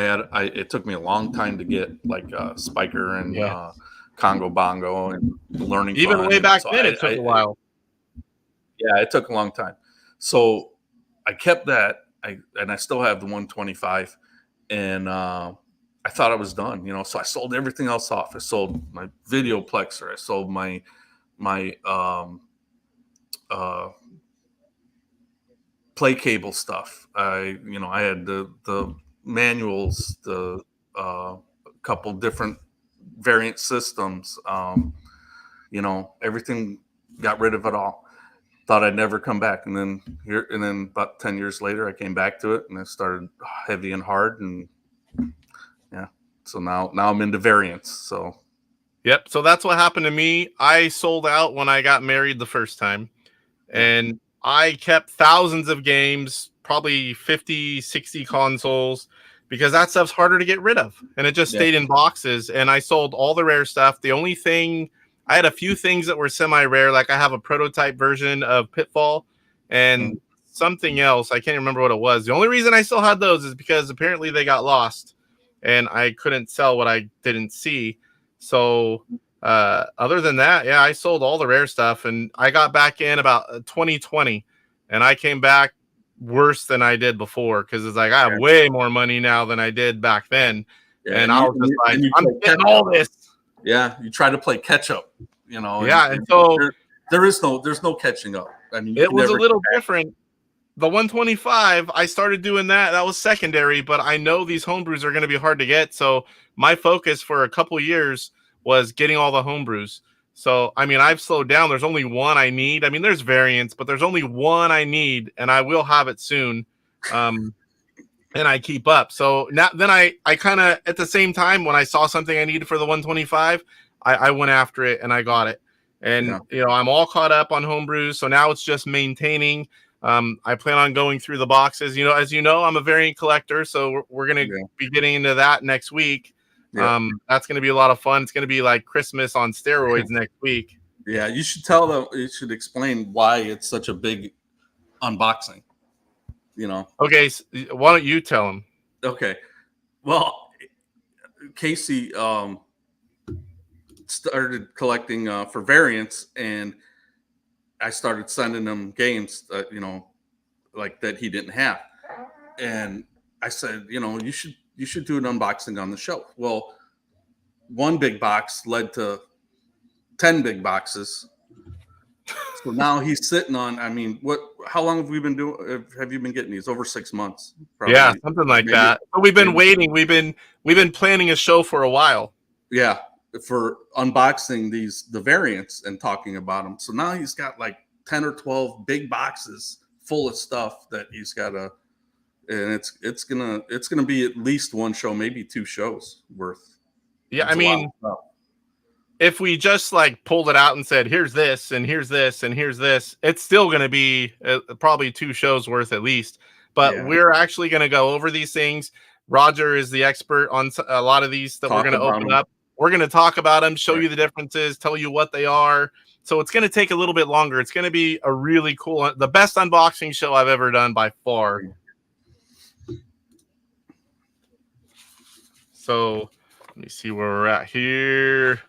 it took me a long time to get like Spiker and Congo Bongo and learning. Even way back then, it took a while. Yeah, it took a long time. So I kept that, and I still have the 125, and I thought I was done, you know. So I sold everything else off. I sold my video plexer. I sold my play cable stuff. I had the manuals, the couple different variant systems, everything, got rid of it all. Thought I'd never come back, and then about 10 years later I came back to it, and I started heavy and hard, and so now I'm into variants. So yep, so that's what happened to me. I sold out when I got married the first time, and I kept thousands of games, probably 50, 60 consoles, because that stuff's harder to get rid of. And it just stayed in boxes. And I sold all the rare stuff. The only thing, I had a few things that were semi-rare. Like I have a prototype version of Pitfall and something else. I can't remember what it was. The only reason I still had those is because apparently they got lost. and I couldn't sell what I didn't see. So other than that, yeah, I sold all the rare stuff, and I got back in about 2020, and I came back worse than I did before because it's like I have way more money now than I did back then. Yeah, and I was just like, I'm getting all this. Yeah, you try to play catch up, you know. Yeah, and so there's no catching up. I mean, it was a little different. The 125, I started doing that. That was secondary, but I know these homebrews are going to be hard to get. So my focus for a couple years was getting all the homebrews. So, I mean, I've slowed down. There's only one I need. I mean, there's variants, but there's only one I need, and I will have it soon. And I keep up. So now, then I kind of, at the same time, when I saw something I needed for the 125, I went after it and I got it. And, you know, I'm all caught up on homebrews. So now it's just maintaining. I plan on going through the boxes. You know, as you know, I'm a variant collector, so we're going to be getting into that next week. That's going to be a lot of fun. It's going to be like Christmas on steroids next week. Yeah, you should tell them. You should explain why it's such a big unboxing. You know. Okay, so why don't you tell them? Okay. Well, Casey started collecting for variants, and I started sending him games that, you know, like that he didn't have. And I said, you know, you should do an unboxing on the show. Well, one big box led to 10 big boxes. So now he's sitting on, I mean, how long have we been doing? Have you been getting these? Over 6 months? Probably. Yeah, something like that. But we've been waiting. We've been planning a show for a while. Yeah. For unboxing the variants and talking about them. So now he's got like 10 or 12 big boxes full of stuff that he's got to, and it's gonna be at least one show, maybe 2 shows worth. Yeah, I mean, if we just like pulled it out and said, here's this and here's this and here's this, it's still going to be probably 2 shows worth at least. But we're actually going to go over these things. Roger is the expert on a lot of these that we're going to open up. We're going to talk about them, show you the differences, tell you what they are. So it's going to take a little bit longer. It's going to be a really cool, the best unboxing show I've ever done by far. So let me see where we're at here.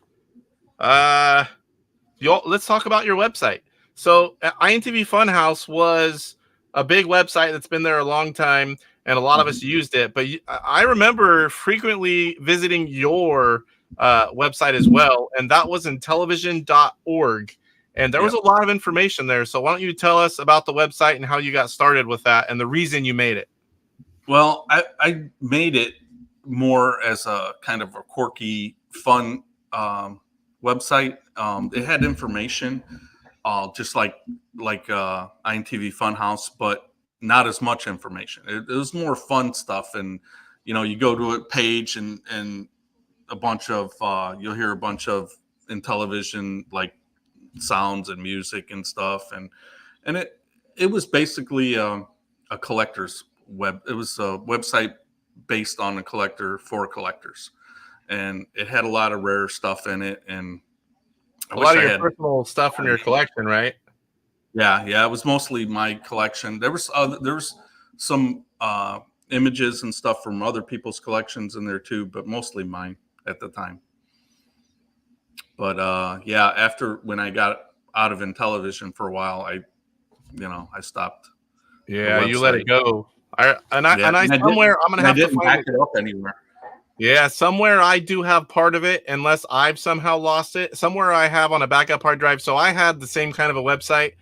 Let's talk about your website. So INTV Funhouse was a big website that's been there a long time, and a lot of us used it. But I remember frequently visiting your website as well, and that was Intellivision.org. And there was a lot of information there. So why don't you tell us about the website and how you got started with that and the reason you made it? Well, I made it more as a kind of a quirky, fun website. It had information, just like INTV Funhouse, but not as much information. It was more fun stuff, and you know, you go to a page and a bunch of you'll hear a bunch of Intellivision like sounds and music and stuff, and it was basically a collector's web. It was a website based on a collector for collectors, and it had a lot of rare stuff in it, and a lot of your personal stuff in your collection, right? Yeah, it was mostly my collection. There was some images and stuff from other people's collections in there too, but mostly mine at the time. But after when I got out of Intellivision for a while, I stopped. Yeah, you let it go. I somewhere I'm gonna have to find it up anywhere. Yeah, somewhere I do have part of it, unless I've somehow lost it. Somewhere I have on a backup hard drive. So I had the same kind of a website.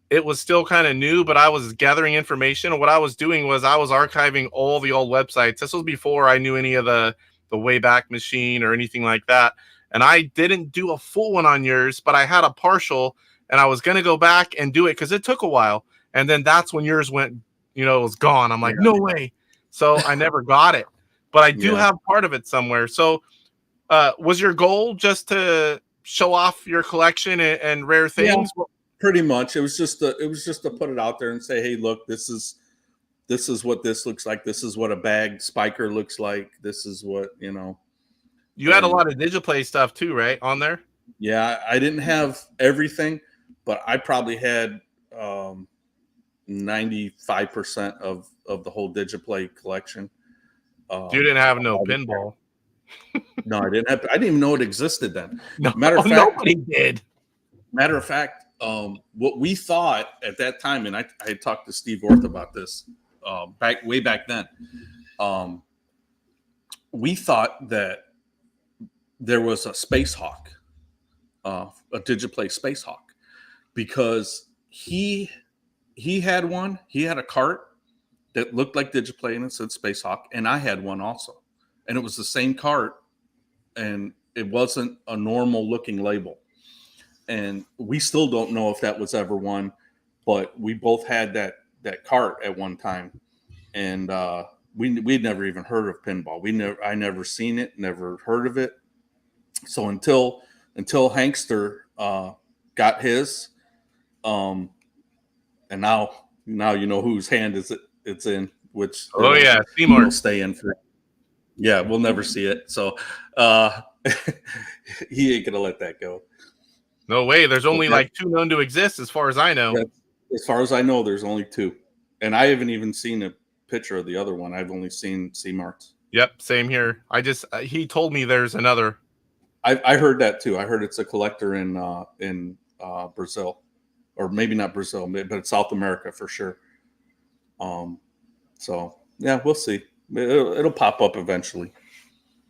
It was still kind of new, but I was gathering information. And what I was doing was I was archiving all the old websites. This was before I knew any of the Wayback Machine or anything like that. And I didn't do a full one on yours, but I had a partial, and I was going to go back and do it because it took a while. And then that's when yours went, it was gone. I'm like, no way. So I never got it. But I do have part of it somewhere. So was your goal just to show off your collection and rare things? Yeah, pretty much. It was just to put it out there and say, hey, look, this is what this looks like. This is what a bagged spiker looks like. This is what, You had a lot of Digiplay stuff too, right, on there? Yeah, I didn't have everything, but I probably had 95% of the whole Digiplay collection. You didn't have no pinball. No, I didn't have. I didn't even know it existed then. No, Matter of fact, nobody did. Matter of fact, what we thought at that time, and I had talked to Steve Orth about this way back then. We thought that there was a Space Hawk, a Digiplay Space Hawk, because he had one. He had a cart that looked like Digiplay and it said Space Hawk, and I had one also, and it was the same cart, and it wasn't a normal looking label. And we still don't know if that was ever one, but we both had that cart at one time, and we'd never even heard of pinball. I never seen it, never heard of it. So until Hankster got his, and now you know whose hand it's in, which Seymour will stay in for. Yeah, we'll never see it. So he ain't gonna let that go. No way. There's only like 2 known to exist, as far as I know. As far as I know, there's only 2, and I haven't even seen a picture of the other one. I've only seen C-Marts. Yep, same here. He told me there's another. I heard that too. I heard it's a collector in Brazil, or maybe not Brazil, but it's South America for sure. So yeah, we'll see. It'll pop up eventually.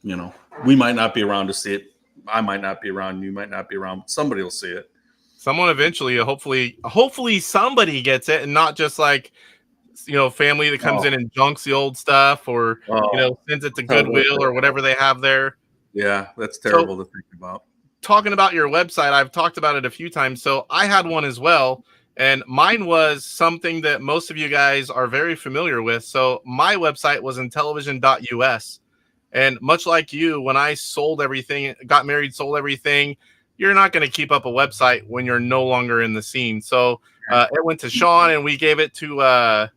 You know, we might not be around to see it. I might not be around. You might not be around. But somebody will see it. Someone eventually, hopefully somebody gets it, and not just like, family that comes in and junks the old stuff, or sends it to Goodwill or whatever they have there. Yeah, that's terrible to think about. Talking about your website, I've talked about it a few times. So I had one as well, and mine was something that most of you guys are very familiar with. So my website was Intellivision.us. And much like you, when I sold everything, got married, sold everything, you're not going to keep up a website when you're no longer in the scene. So it went to Sean, and we gave it to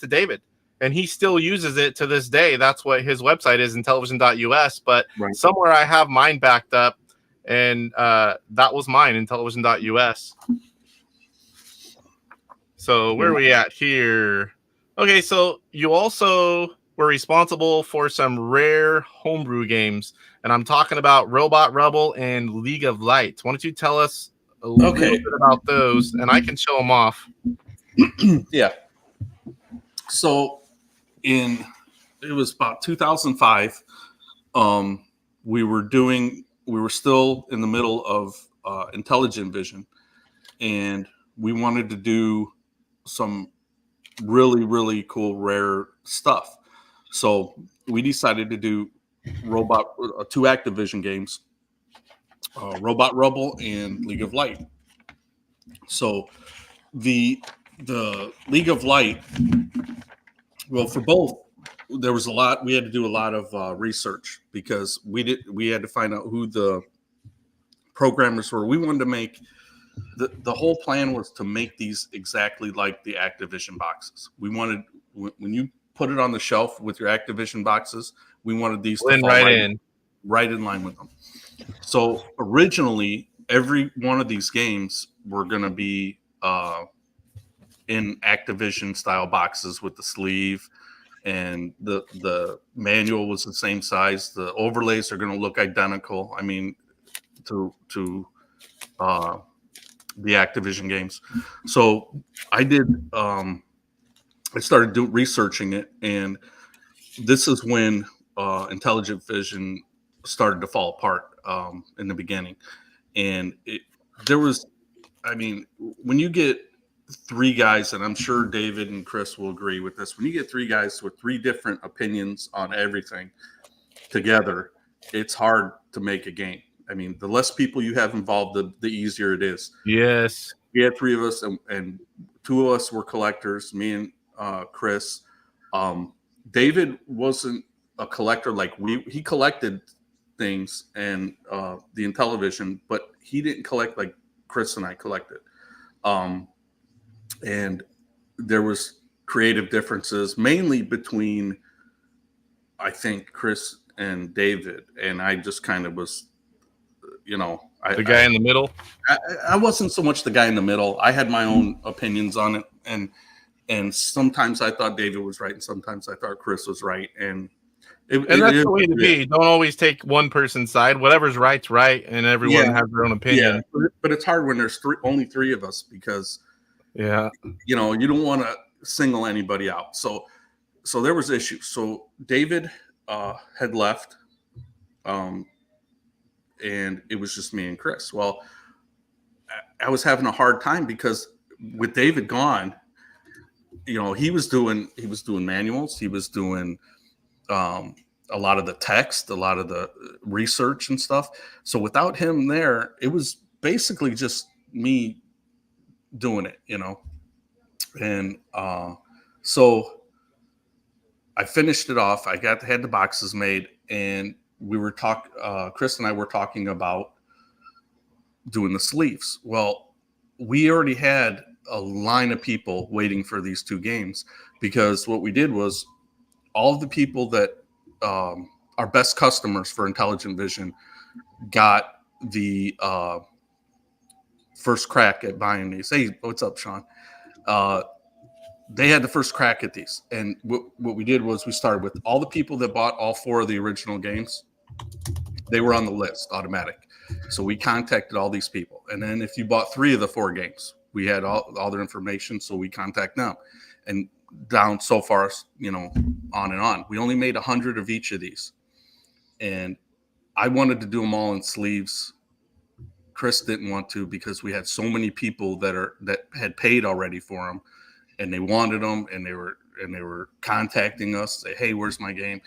David, and he still uses it to this day. That's what his website is, Intellivision.us. But somewhere I have mine backed up, and that was mine, Intellivision.us. So where are we at here? Okay, so you also were responsible for some rare homebrew games, and I'm talking about Robot Rebel and League of Light. Why don't you tell us a little bit about those, and I can show them off. Yeah. So it was about 2005. We were still in the middle of Intelligentvision, and we wanted to do some really, really cool, rare stuff. So we decided to do 2 Activision games, Robot Rebel and League of Light. So the League of Light, well, for both, there was a lot. We had to do a lot of research, because we had to find out who the programmers were. We wanted to make the whole plan was to make these exactly like the Activision boxes. We wanted, when you put it on the shelf with your Activision boxes, we wanted these to fall right in line with them. So originally, every one of these games were going to be in Activision style boxes with the sleeve, and the manual was the same size. The overlays are going to look identical. I mean, to the Activision games. So I did. I started researching it, and this is when Intelligentvision started to fall apart in the beginning. And there was, I mean, when you get 3 guys, and I'm sure David and Chris will agree with this, when you get 3 guys with 3 different opinions on everything together, it's hard to make a game. I mean, the less people you have involved, the easier it is. Yes. We had 3 of us, and 2 of us were collectors, me and Chris. David wasn't a collector like he collected things and the Intellivision, but he didn't collect like Chris and I collected. And there was creative differences, mainly between, I think, Chris and David, and I just kind of was, the guy in the middle. I wasn't so much the guy in the middle. I had my own opinions on it, and And sometimes I thought David was right, and sometimes I thought Chris was right. And that's the way to be. Don't always take one person's side. Whatever's right's right, and everyone has their own opinion. Yeah, but it's hard when there's only three of us because, you don't want to single anybody out. So there was issues. So David had left, and it was just me and Chris. Well, I was having a hard time because with David gone, he was doing manuals, he was doing a lot of the text, a lot of the research and stuff. So without him there, it was basically just me doing it, And so I finished it off. I had the boxes made, and we were Chris and I were talking about doing the sleeves. Well, we already had a line of people waiting for these two games, because what we did was all of the people that our best customers for Intelligentvision got the first crack at buying these. Hey, what's up, Sean? They had the first crack at these. And what we did was we started with all the people that bought all four of the original games. They were on the list, automatic. So we contacted all these people. And then if you bought 3 of the 4 games, we had all their information, so we contact them. And down so far, on and on. We only made 100 of each of these. And I wanted to do them all in sleeves. Chris didn't want to, because we had so many people that had paid already for them, and they wanted them, and they were contacting us, say, hey, where's my game?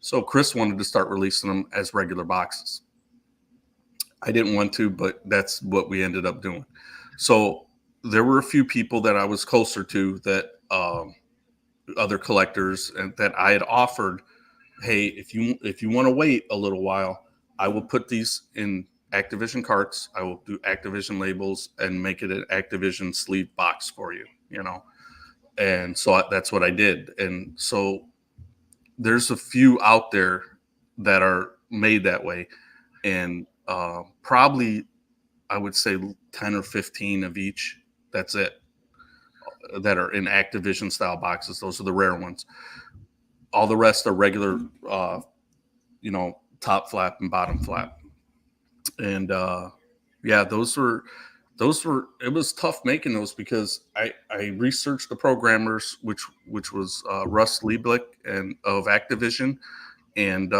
So Chris wanted to start releasing them as regular boxes. I didn't want to, but that's what we ended up doing. So there were a few people that I was closer to, that other collectors, and that I had offered, hey, if you want to wait a little while, I will put these in Activision carts. I will do Activision labels and make it an Activision sleeve box for you, And so that's what I did. And so there's a few out there that are made that way. And probably I would say 10 or 15 of each. That's it. That are in Activision style boxes. Those are the rare ones. All the rest are regular, top flap and bottom flap. And those were, it was tough making those, because I researched the programmers, which was Russ Lieblick of Activision, and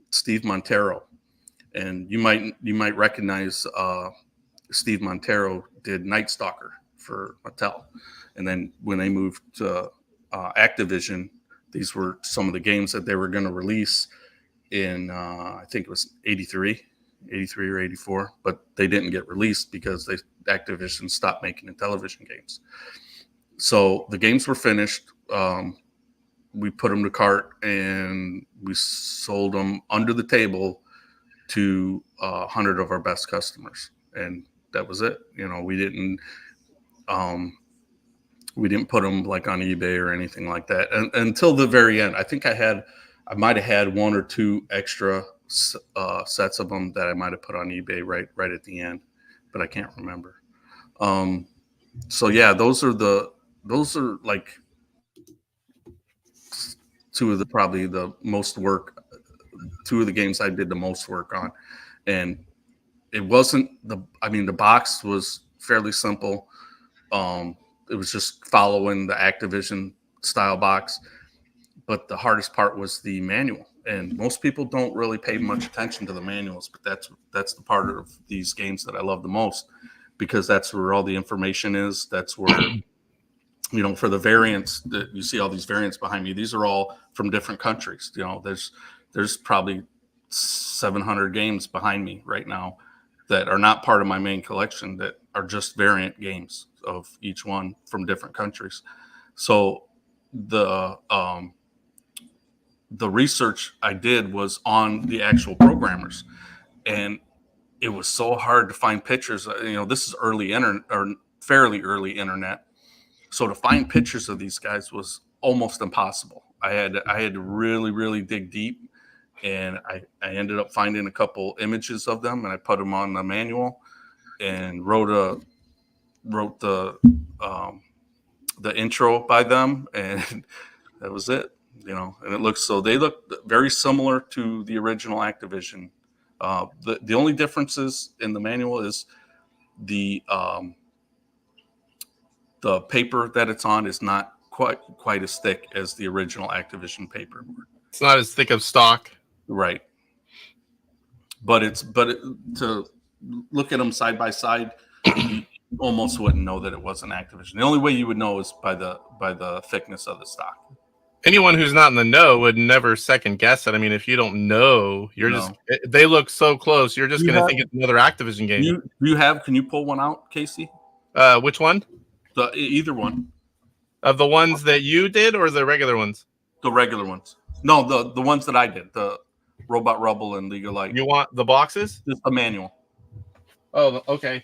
Steve Montero. And you might recognize Steve Montero did Night Stalker for Mattel. And then when they moved to Activision, these were some of the games that they were going to release in, I think it was 83 or 84, but they didn't get released because Activision stopped making Intellivision games. So the games were finished. We put them to cart, and we sold them under the table to 100 of our best customers. And that was it. We didn't put them like on eBay or anything like that. And until the very end, I think I might have had 1 or 2 extra sets of them that I might have put on eBay right at the end, but I can't remember. So yeah, those are like 2 of the, probably the most work, 2 of the games I did the most work on. And it wasn't the box was fairly simple. It was just following the Activision style box, but the hardest part was the manual. And most people don't really pay much attention to the manuals, but that's the part of these games that I love the most, because that's where all the information is. That's where, for the variants, that you see all these variants behind me, these are all from different countries. There's probably 700 games behind me right now that are not part of my main collection, that are just variant games of each one from different countries. So the research I did was on the actual programmers, and it was so hard to find pictures. This is early internet, or fairly early internet. So to find pictures of these guys was almost impossible. I had to really, really dig deep, and I ended up finding a couple images of them, and I put them on the manual and wrote the the intro by them, and that was it. You know, and they look very similar to the original Activision. The only differences in the manual is the paper that it's on is not quite as thick as the original Activision paper. It's not as thick of stock, right? But to look at them side by side, you almost wouldn't know that it wasn't Activision. The only way you would know is by the thickness of the stock. Anyone who's not in the know would never second guess it. I mean, if you don't know, they look so close. You're just going to think it's another Activision game. Can you pull one out, Casey? Which one? Either one. Of the ones that you did or the regular ones? The regular ones. No, the ones that I did. The Robot Rubble and League of Light. You want the boxes? Just the manual. Oh, okay.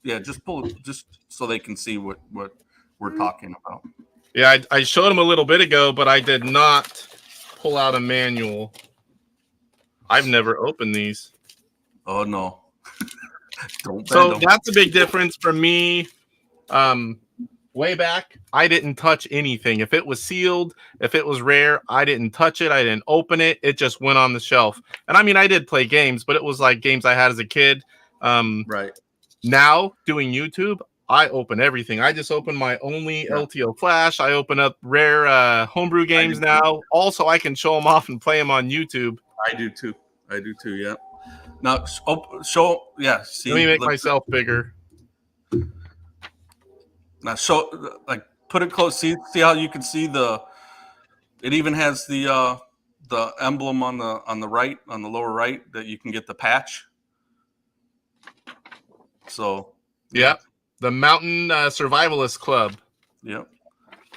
Yeah, just pull it, just so they can see what we're talking about. Yeah, I showed them a little bit ago, but I did not pull out a manual. I've never opened these. Oh, no. That's a big difference for me. Way back, I didn't touch anything. If it was sealed, if it was rare, I didn't touch it. I didn't open it. It just went on the shelf. And I mean, I did play games, but it was like games I had as a kid. Right. Now, doing YouTube, I open everything. I just open my only LTO flash. I open up rare homebrew games now. Also, I can show them off and play them on YouTube. I do too. Yeah. Now, show. Yeah. See, let me make myself bigger. Now, put it close. See how you can see it even has the emblem on the right, on the lower right, that you can get the patch. So. Yeah. The Mountain Survivalist Club. Yep.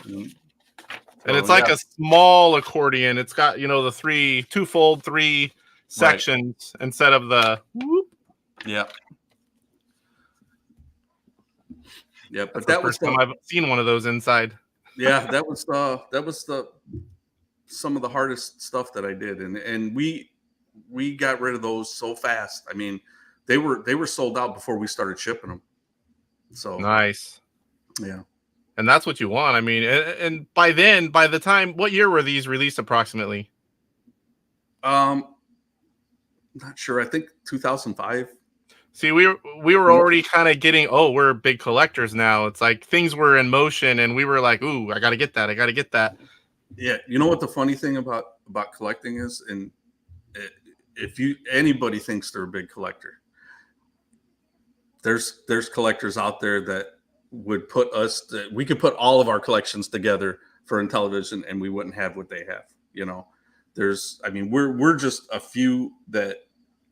And it's like a small accordion. It's got, the twofold three sections instead of the whoop. Yeah. Yeah, but that was the first time I've seen one of those inside. Yeah, that was some of the hardest stuff that I did, and we got rid of those so fast. I mean, they were sold out before we started shipping them. So nice. Yeah. And that's what you want. I mean, and by the time, what year were these released approximately? Not sure. I think 2005. See, we were already kind of getting, we're big collectors now. It's like things were in motion and we were like, ooh, I got to get that. I got to get that. Yeah. You know what the funny thing about collecting is? And if anybody thinks they're a big collector, there's collectors out there that would we could put all of our collections together for Intellivision and we wouldn't have what they have. We're just a few that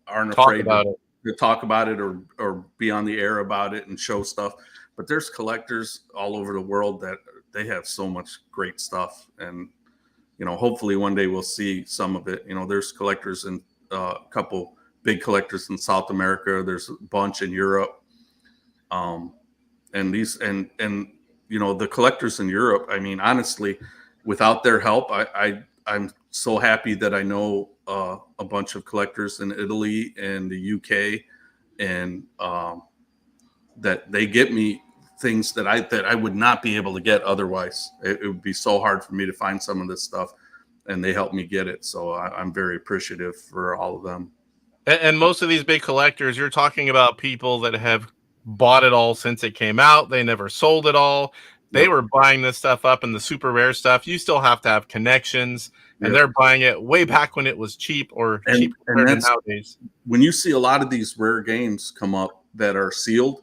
aren't afraid to talk about it or be on the air about it and show stuff. But there's collectors all over the world that they have so much great stuff. And, hopefully one day we'll see some of it. There's collectors in a couple big collectors in South America. There's a bunch in Europe. And the collectors in Europe, I mean, honestly, without their help, I'm so happy that I know a bunch of collectors in Italy and the UK, and that they get me things that I would not be able to get otherwise. It would be so hard for me to find some of this stuff, and they helped me get it. So I'm very appreciative for all of them. And most of these big collectors, you're talking about people that have bought it all since it came out. They never sold it all. They were buying this stuff up, and the super rare stuff, you still have to have connections, and they're buying it way back when it was cheap or cheaper than nowadays. When you see a lot of these rare games come up that are sealed,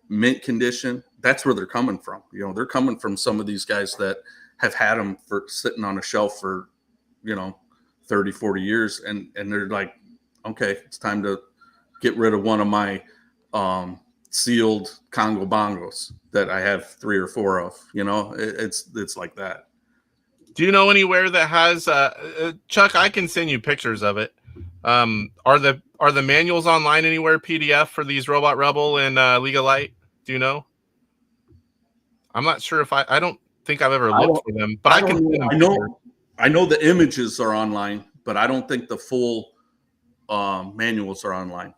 mint condition, that's where they're coming from. They're coming from some of these guys that have had them for sitting on a shelf for, 30, 40 years. And they're like, okay, it's time to get rid of one of my sealed Congo bongos that I have 3 or 4 of. It's like that. Do you know anywhere that has Chuck? I can send you pictures of it. Are the manuals online anywhere? PDF for these Robot Rebel and League of Light? Do you know? I'm not sure if I don't think I've ever looked for them, but I can. I know the images are online, but I don't think the full manuals are online.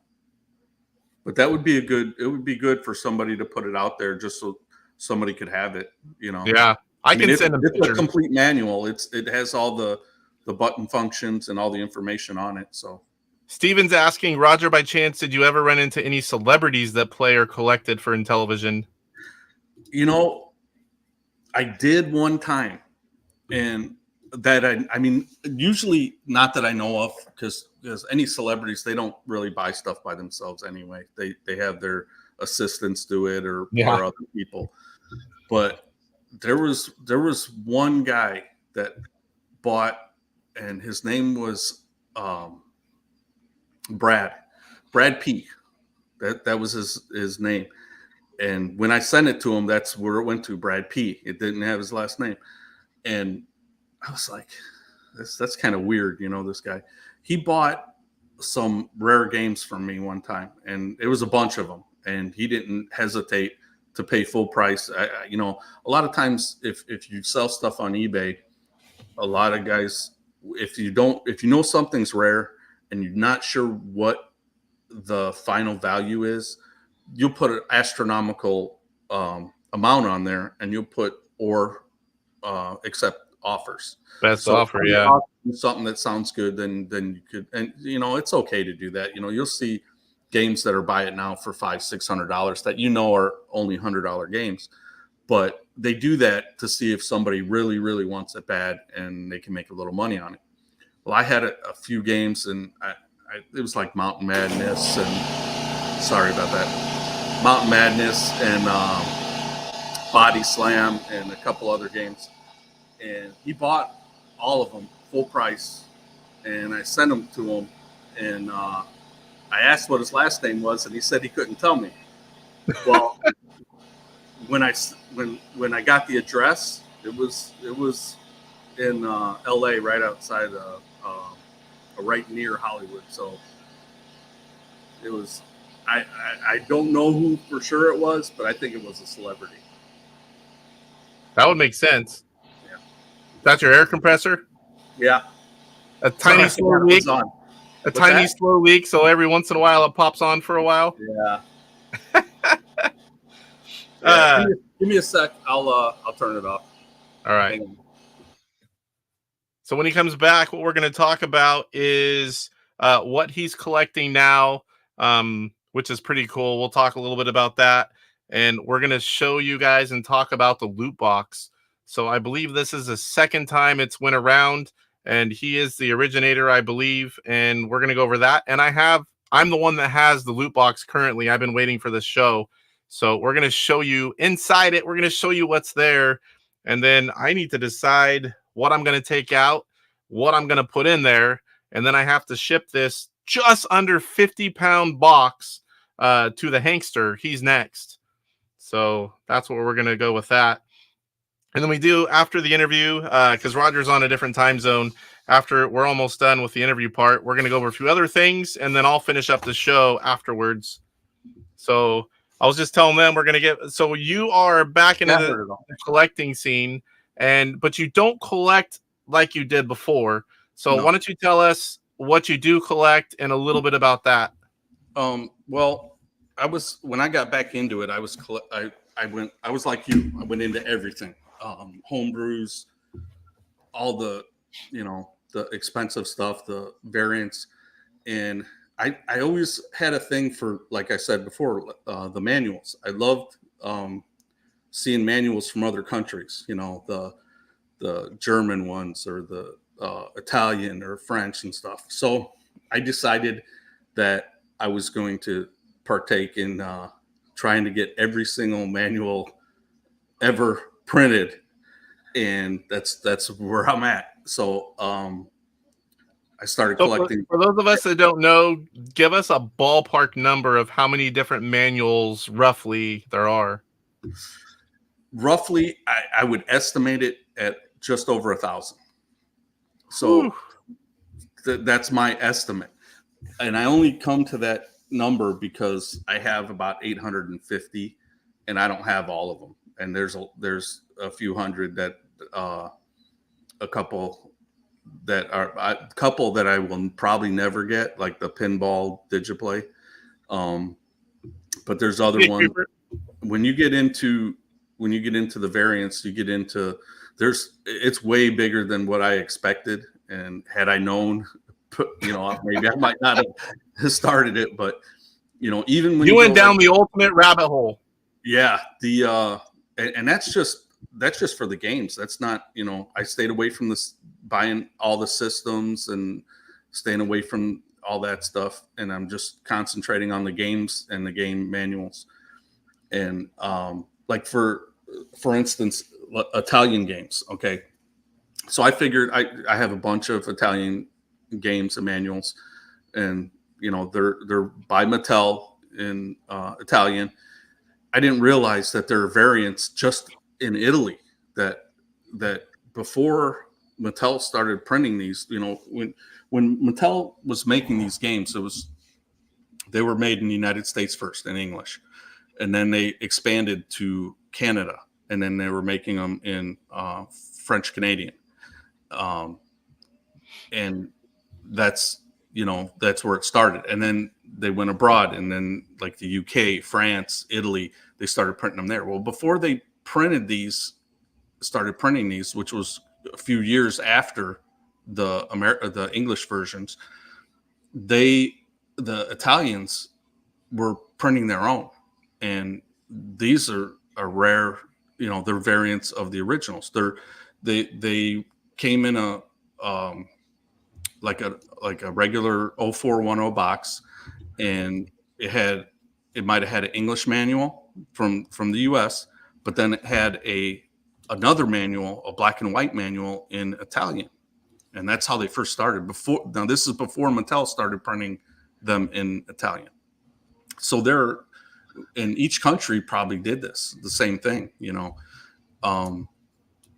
But that would be it would be good for somebody to put it out there, just so somebody could have it. You know. Yeah, I can send them it's pictures. a complete manual. It has all the button functions and all the information on it. So Steven's asking, Roger, by chance, did you ever run into any celebrities that play or collected for Intellivision? You know, I did one time, and that I mean, usually not that I know of, because any celebrities, they don't really buy stuff by themselves anyway. They have their assistants do it or other people. But there was one guy that bought, and his name was Brad P. That was his name. And when I sent it to him, that's where it went to, Brad P. It didn't have his last name. And I was like, that's kind of weird, you know, this guy. He bought some rare games from me one time, and it was a bunch of them. And he didn't hesitate to pay full price. You know, a lot of times if you sell stuff on eBay, a lot of guys, if you know something's rare and you're not sure what the final value is, you'll put an astronomical amount on there, and you'll put or accept offers. Best offer, yeah. Something that sounds good, then you could, and you know, it's okay to do that. You know, you'll see games that are buy it now for $500-600 that you know are only $100 games, but they do that to see if somebody really, really wants it bad and they can make a little money on it. Well, I had a few games, and it was like Mountain Madness, and sorry about that, Mountain Madness and Body Slam and a couple other games. And he bought all of them full price, and I sent them to him, and I asked what his last name was, and he said he couldn't tell me. Well, when I got the address, it was in L.A. right outside right near Hollywood. So it was. I don't know who for sure it was, but I think it was a celebrity. That would make sense. Yeah. That's your air compressor? Yeah. A tiny slow leak. A tiny slow leak, so every once in a while it pops on for a while. Yeah. Give me a sec. I'll turn it off. All right. So when he comes back, what we're going to talk about is what he's collecting now, which is pretty cool. We'll talk a little bit about that, and we're going to show you guys and talk about the loot box. So I believe this is the second time it's went around, and he is the originator, I believe, and we're going to go over that. And I'm the one that has the loot box currently. I've been waiting for this show. So we're going to show you inside it. We're going to show you what's there. And then I need to decide what I'm going to take out, what I'm going to put in there. And then I have to ship this just under 50-pound box to the Hankster. He's next. So that's what we're going to go with that. And then we do after the interview, because Roger's on a different time zone. After we're almost done with the interview part, we're going to go over a few other things, and then I'll finish up the show afterwards. So I was just telling them we're going to get. So you are back into the collecting scene, but you don't collect like you did before. So why don't you tell us what you do collect and a little bit about that? Well, when I got back into it, I was like you. I went into everything. Homebrews, all the expensive stuff, the variants. And I always had a thing for, like I said before, the manuals. I loved seeing manuals from other countries, the German ones or the Italian or French and stuff. So I decided that I was going to partake in trying to get every single manual ever printed, and that's where I'm at. So I started collecting. For those of us that don't know, give us a ballpark number of how many different manuals roughly there are. Roughly, I would estimate it at just over 1,000. So that's my estimate, and I only come to that number because I have about 850, and I don't have all of them. And there's a few hundred that a couple that I will probably never get, like the pinball Digiplay. But there's other ones. When you get into when you get into the variants, you get into it's way bigger than what I expected. And had I known, maybe I might not have started it, but even when you went down like, the ultimate rabbit hole. Yeah, and that's just for the games. That's not, I stayed away from this buying all the systems and staying away from all that stuff, and I'm just concentrating on the games and the game manuals. And like for instance, Italian games. Okay, so I figured I have a bunch of Italian games and manuals, and they're by Mattel in Italian. I didn't realize that there are variants just in Italy that before Mattel started printing these, when Mattel was making these games, they were made in the United States first in English, and then they expanded to Canada, and then they were making them in French Canadian, and that's where it started. And then they went abroad, and then like the UK, France, Italy, they started printing them there. Well, before they started printing these, which was a few years after the English versions, the Italians were printing their own, and these are rare. They're variants of the originals. They came in a like a regular 0410 box, and it might have had an English manual from the US, but then it had another manual, a black and white manual in Italian. And that's how they first started. Now this is before Mattel started printing them in Italian. So in each country probably did the same thing,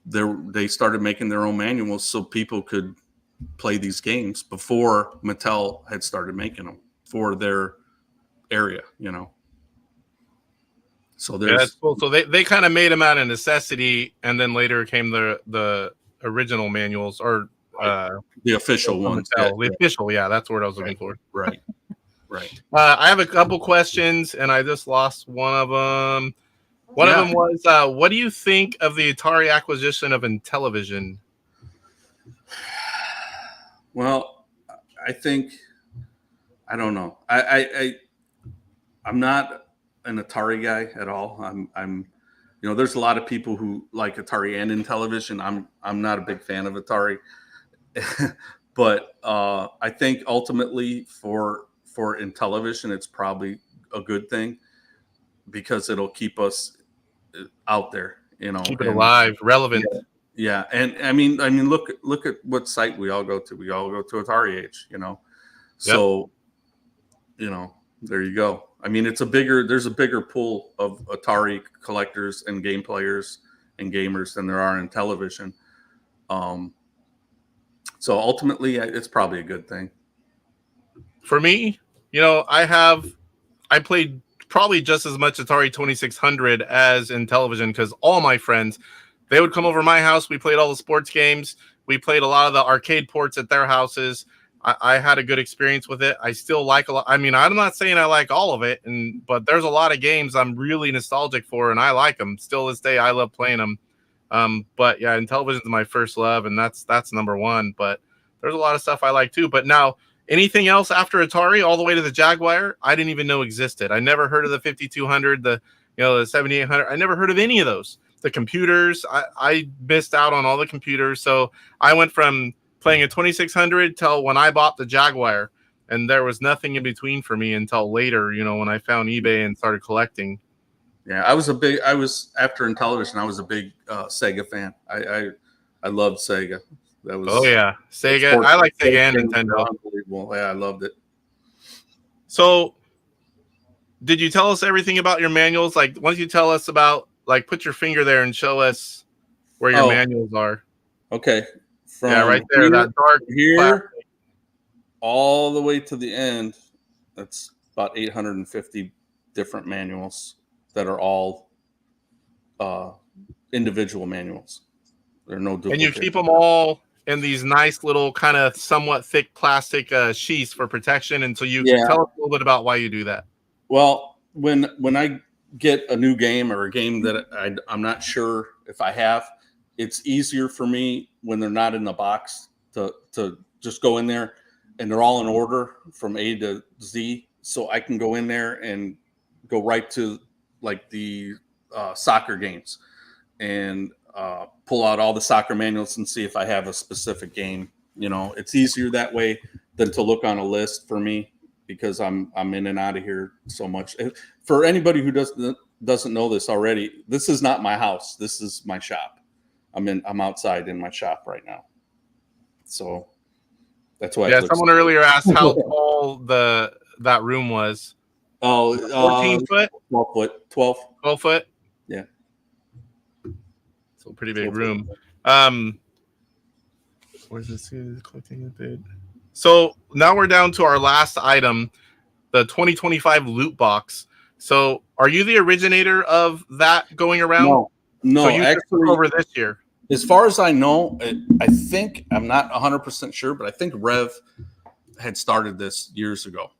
they started making their own manuals so people could play these games before Mattel had started making them for their area, So that's cool. So they kind of made them out of necessity, and then later came the original manuals, or the official ones. Official, yeah, that's the word I was looking for. Right. I have a couple questions, and I just lost one of them. One of them was, what do you think of the Atari acquisition of Intellivision? Well, I think, I don't know. I'm not an Atari guy at all. I'm there's a lot of people who like Atari and Intellivision. I'm not a big fan of Atari, but I think ultimately for Intellivision, it's probably a good thing because it'll keep us out there, keep it alive, relevant. Yeah, and I mean, look at what site we all go to. We all go to Atari Age, So, there you go. I mean, there's a bigger pool of Atari collectors and game players and gamers than there are in Intellivision. So ultimately, it's probably a good thing. For me, I played probably just as much Atari 2600 as Intellivision, because all my friends, they would come over to my house. We played all the sports games. We played a lot of the arcade ports at their houses. I had a good experience with it. I still like a lot. I mean, I'm not saying I like all of it, but there's a lot of games I'm really nostalgic for, and I like them. Still this day, I love playing them. But yeah, Intellivision is my first love, and that's number one. But there's a lot of stuff I like too. But now, anything else after Atari, all the way to the Jaguar, I didn't even know existed. I never heard of the 5200, the 7800. I never heard of any of those. The computers, I missed out on all the computers. So I went from playing a 2600 till when I bought the Jaguar, and there was nothing in between for me until later, when I found eBay and started collecting. Yeah, after Intellivision, I was a big Sega fan. I loved Sega. Sega. I like Sega and Nintendo. Unbelievable. Yeah, I loved it. So, did you tell us everything about your manuals? Like, once you tell us about, like, put your finger there and show us where your manuals are. Okay. Right there, here, that dark here, plastic. all the way to the end. That's about 850 different manuals that are all individual manuals. There are no duplicates. And you keep them all in these nice little kind of somewhat thick plastic sheaths for protection. And so you can tell us a little bit about why you do that. Well, when I get a new game or a game that I'm not sure if I have, it's easier for me when they're not in the box to just go in there and they're all in order from A to Z. So I can go in there and go right to like the soccer games and pull out all the soccer manuals and see if I have a specific game. You know, it's easier that way than to look on a list for me, because I'm in and out of here so much. For anybody who doesn't know this already, this is not my house. This is my shop. I'm outside in my shop right now. So that's why. Yeah, someone earlier asked how tall that room was. Oh, 14 foot? 12 foot. 12 foot? Yeah. So pretty big room. Where's this? Collecting a bid. So now we're down to our last item, the 2025 loot box. So are you the originator of that going around? No, so you actually, took over this year. As far as I know, I think, I'm not 100% sure, but I think Rev had started this years ago.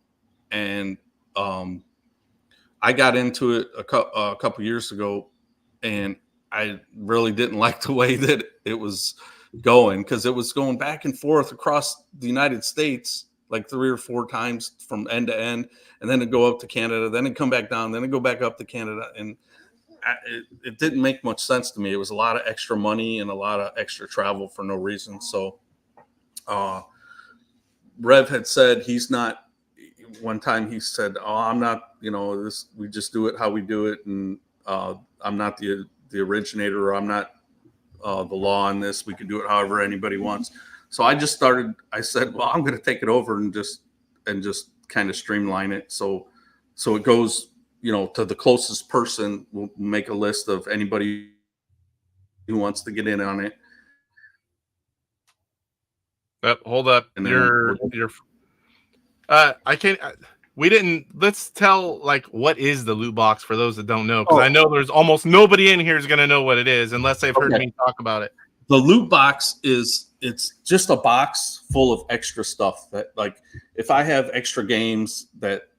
And I got into it a couple years ago, and I really didn't like the way that it was going, because it was going back and forth across the United States like 3 or 4 times from end to end, and then it'd go up to Canada, then it'd come back down, then it'd go back up to Canada, and it didn't make much sense to me. It was a lot of extra money and a lot of extra travel for no reason. So Rev had said he's not. One time he said, "Oh, I'm not. You know, this. We just do it how we do it, and I'm not the originator, or I'm not the law on this. We can do it however anybody wants." So I just started. I said, "Well, I'm going to take it over and just kind of streamline it. So it goes, you know, to the closest person. We'll make a list of anybody who wants to get in on it." Hold up. I can't. We didn't. Let's tell like what is the loot box for those that don't know, because I know there's almost nobody in here is going to know what it is unless they've heard me talk about it. The loot box it's just a box full of extra stuff that, like, if I have extra games that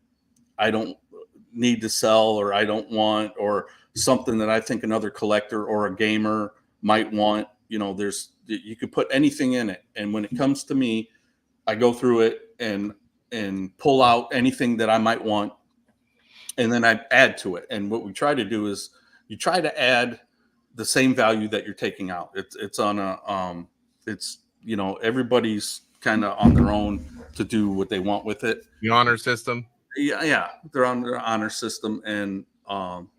I don't need to sell or I don't want, or something that I think another collector or a gamer might want, you know, you could put anything in it. And when it comes to me, I go through it and pull out anything that I might want, and then I add to it. And what we try to do is you try to add the same value that you're taking out. It's on a it's, you know, everybody's kind of on their own to do what they want with it. The honor system. Yeah, they're on their honor system, and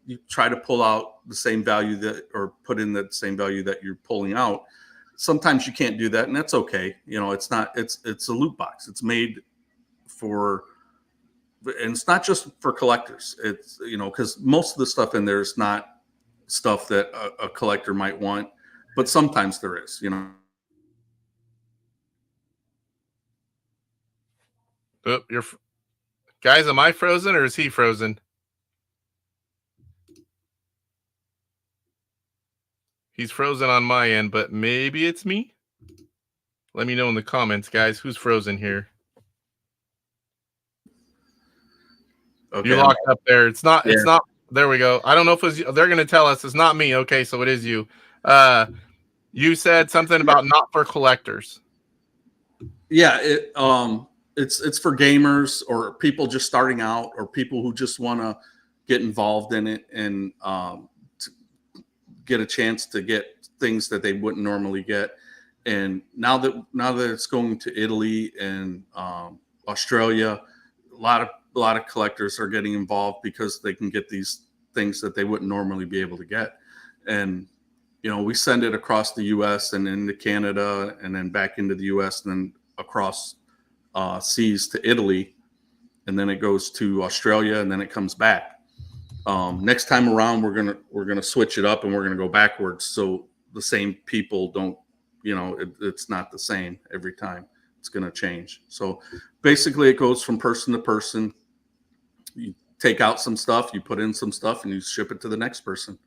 you try to pull out the same value or put in the same value that you're pulling out. Sometimes you can't do that, and that's okay. You know, it's a loot box. It's made for, and it's not just for collectors. It's, you know, because most of the stuff in there is not stuff that a collector might want, but sometimes there is, you know. Oh, guys, am I frozen or is he frozen? He's frozen on my end, but maybe it's me. Let me know in the comments, guys, who's frozen here. Okay. You locked up there. It's not. There we go. I don't know if it's. They're going to tell us it's not me. Okay, so it is you. You said something about not for collectors. Yeah, it's for gamers or people just starting out, or people who just want to get involved in it and get a chance to get things that they wouldn't normally get. And now that it's going to Italy and Australia, a lot of collectors are getting involved because they can get these things that they wouldn't normally be able to get. And, you know, we send it across the US and into Canada, and then back into the US, and then across seas to Italy, and then it goes to Australia, and then it comes back. Next time around, we're gonna switch it up, and we're gonna go backwards, so the same people don't, you know, it's not the same every time. It's gonna change. So basically, it goes from person to person. You take out some stuff, you put in some stuff, and you ship it to the next person.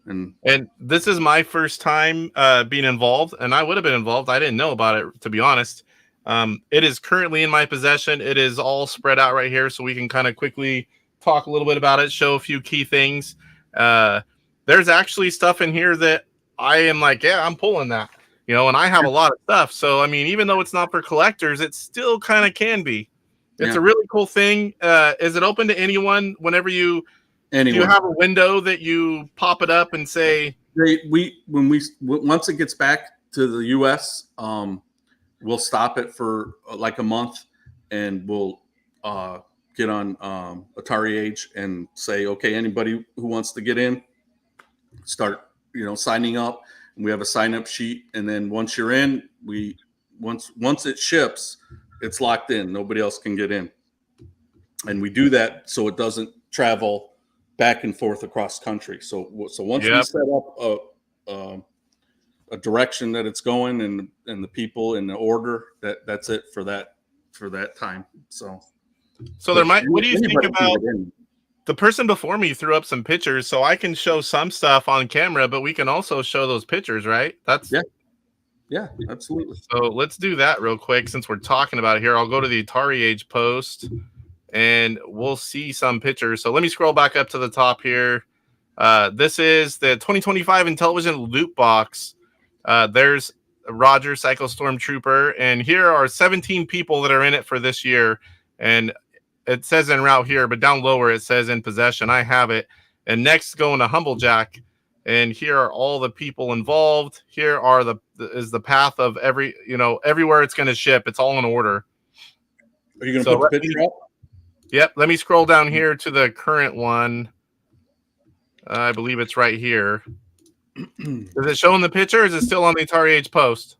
And this is my first time being involved, and I would have been involved. I didn't know about it, to be honest. It is currently in my possession. It is all spread out right here, so we can kind of quickly talk a little bit about it, show a few key things. There's actually stuff in here that I am like, yeah, I'm pulling that, and I have a lot of stuff. So, I mean, even though it's not for collectors, it still kind of can be. It's a really cool thing. Is it open to anyone whenever do you have a window that you pop it up and say, once it gets back to the US, we'll stop it for like a month, and we'll get on Atari Age and say, okay, anybody who wants to get in, start signing up. And we have a sign up sheet, and then once you're in, once it ships, it's locked in. Nobody else can get in, and we do that so it doesn't travel back and forth across country. So once we set up a direction that it's going, and the people in the order, that's it for that time. So there might. What do you think about the person before me threw up some pictures? So I can show some stuff on camera, but we can also show those pictures, right? Yeah, absolutely. So let's do that real quick since we're talking about it here. I'll go to the Atari Age post, and we'll see some pictures. So let me scroll back up to the top here. This is the 2025 Intellivision Loot Box. There's Roger, Psycho Stormtrooper, and here are 17 people that are in it for this year. And it says en route here, but down lower it says in possession. I have it. And next, going to Humblejack, and here are all the people involved. Here are is the path of everywhere it's going to ship. It's all in order. Are you going to put the picture up? Yep. Let me scroll down here to the current one. I believe it's right here. Is it showing the picture, or is it still on the Atari Age post?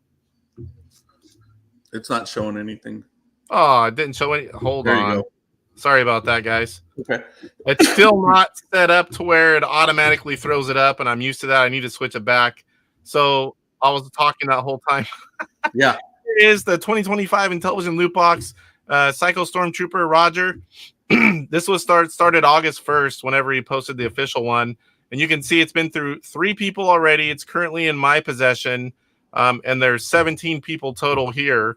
It's not showing anything. Oh, it didn't show any. Hold on. You go. Sorry about that, guys. Okay. It's still not set up to where it automatically throws it up, and I'm used to that. I need to switch it back. So I was talking that whole time. Yeah. Here is the 2025 Intellivision Loot Box. Psycho Stormtrooper Roger. This was started August 1st whenever he posted the official one. And you can see it's been through 3 people already. It's currently in my possession. And there's 17 people total here.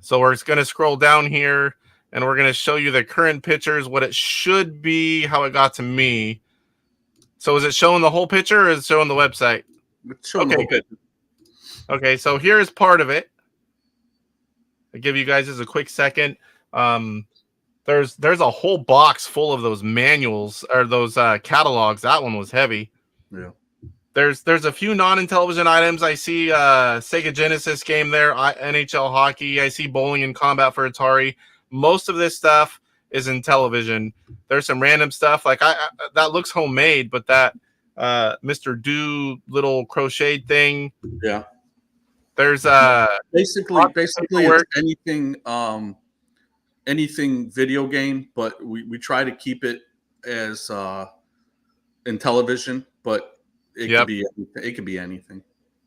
So we're going to scroll down here, and we're going to show you the current pictures, what it should be, how it got to me. So is it showing the whole picture, or is it showing the website? It's showing the whole picture. Okay, so here's part of it. I'll give you guys just a quick second. There's a whole box full of those manuals, or those catalogs. That one was heavy. Yeah. There's a few non-Intellivision items. I see Sega Genesis game there, NHL hockey. I see bowling and combat for Atari. Most of this stuff is Intellivision. There's some random stuff like that looks homemade, but that Mr. Do little crocheted thing. Yeah. There's basically it's anything video game, but we try to keep it as Intellivision, but it could be anything.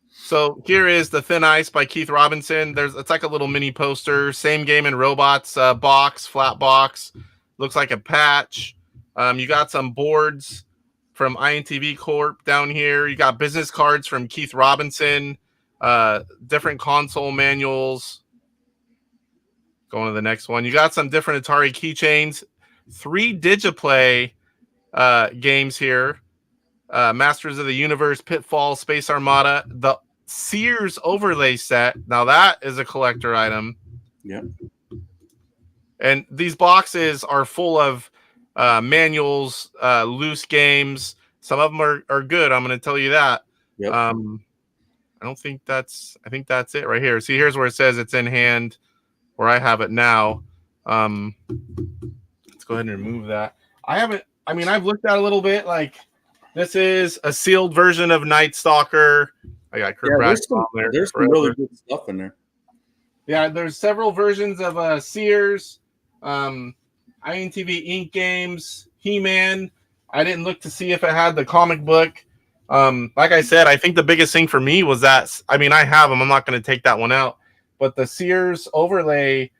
So here is the Thin Ice by Keith Robinson. It's like a little mini poster. Same Game and Robots box, flat box. Looks like a patch. You got some boards from INTV Corp down here. You got business cards from Keith Robinson. Different console manuals. Going to the next one. You got some different Atari keychains. 3 Digiplay games here. Masters of the Universe, Pitfall, Space Armada, the Sears overlay set. Now that is a collector item. Yeah. And these boxes are full of manuals, loose games. Some of them are good. I'm going to tell you that. Yep. I think that's it right here. See, here's where it says it's in hand, where I have it now. Let's go ahead and remove that. I've looked at it a little bit. Like, this is a sealed version of Night Stalker. I got Kurt Braxton on there. There's some really good stuff in there. Yeah, there's several versions of Sears, INTV Inc. games, He-Man. I didn't look to see if it had the comic book. Like I said, I think the biggest thing for me was that, I have them. I'm not going to take that one out. But the Sears overlay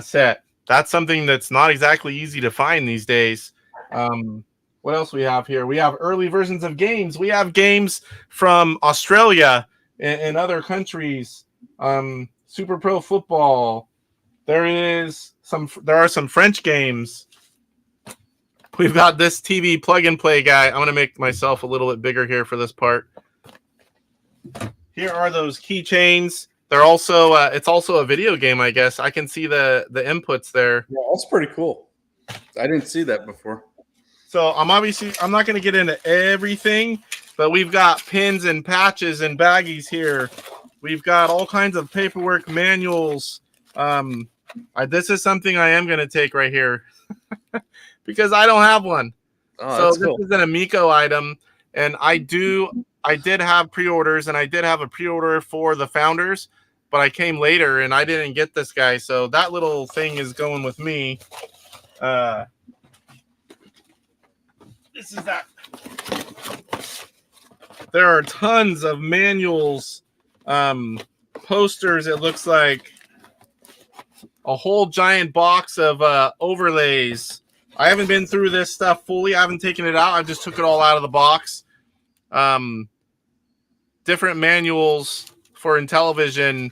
set, that's something that's not exactly easy to find these days. What else we have here? We have early versions of games. We have games from Australia and other countries. Super Pro Football. There are some French games. we've got this TV plug and play guy. I'm going to make myself a little bit bigger here for this part. Here are those keychains. They're also it's also a video game, I guess. I can see the inputs there. Yeah, that's pretty cool. I didn't see that before. So I'm not going to get into everything, but we've got pins and patches and baggies here. We've got all kinds of paperwork, manuals. This is something I am going to take right here because I don't have one. Oh, so that's this cool. is an Amico item, and I did have pre-orders, and I did have a pre-order for the Founders, but I came later and I didn't get this guy. So that little thing is going with me. This is that. There are tons of manuals, posters. It looks like a whole giant box of overlays. I haven't been through this stuff fully. I haven't taken it out. I just took it all out of the box. Different manuals for Intellivision.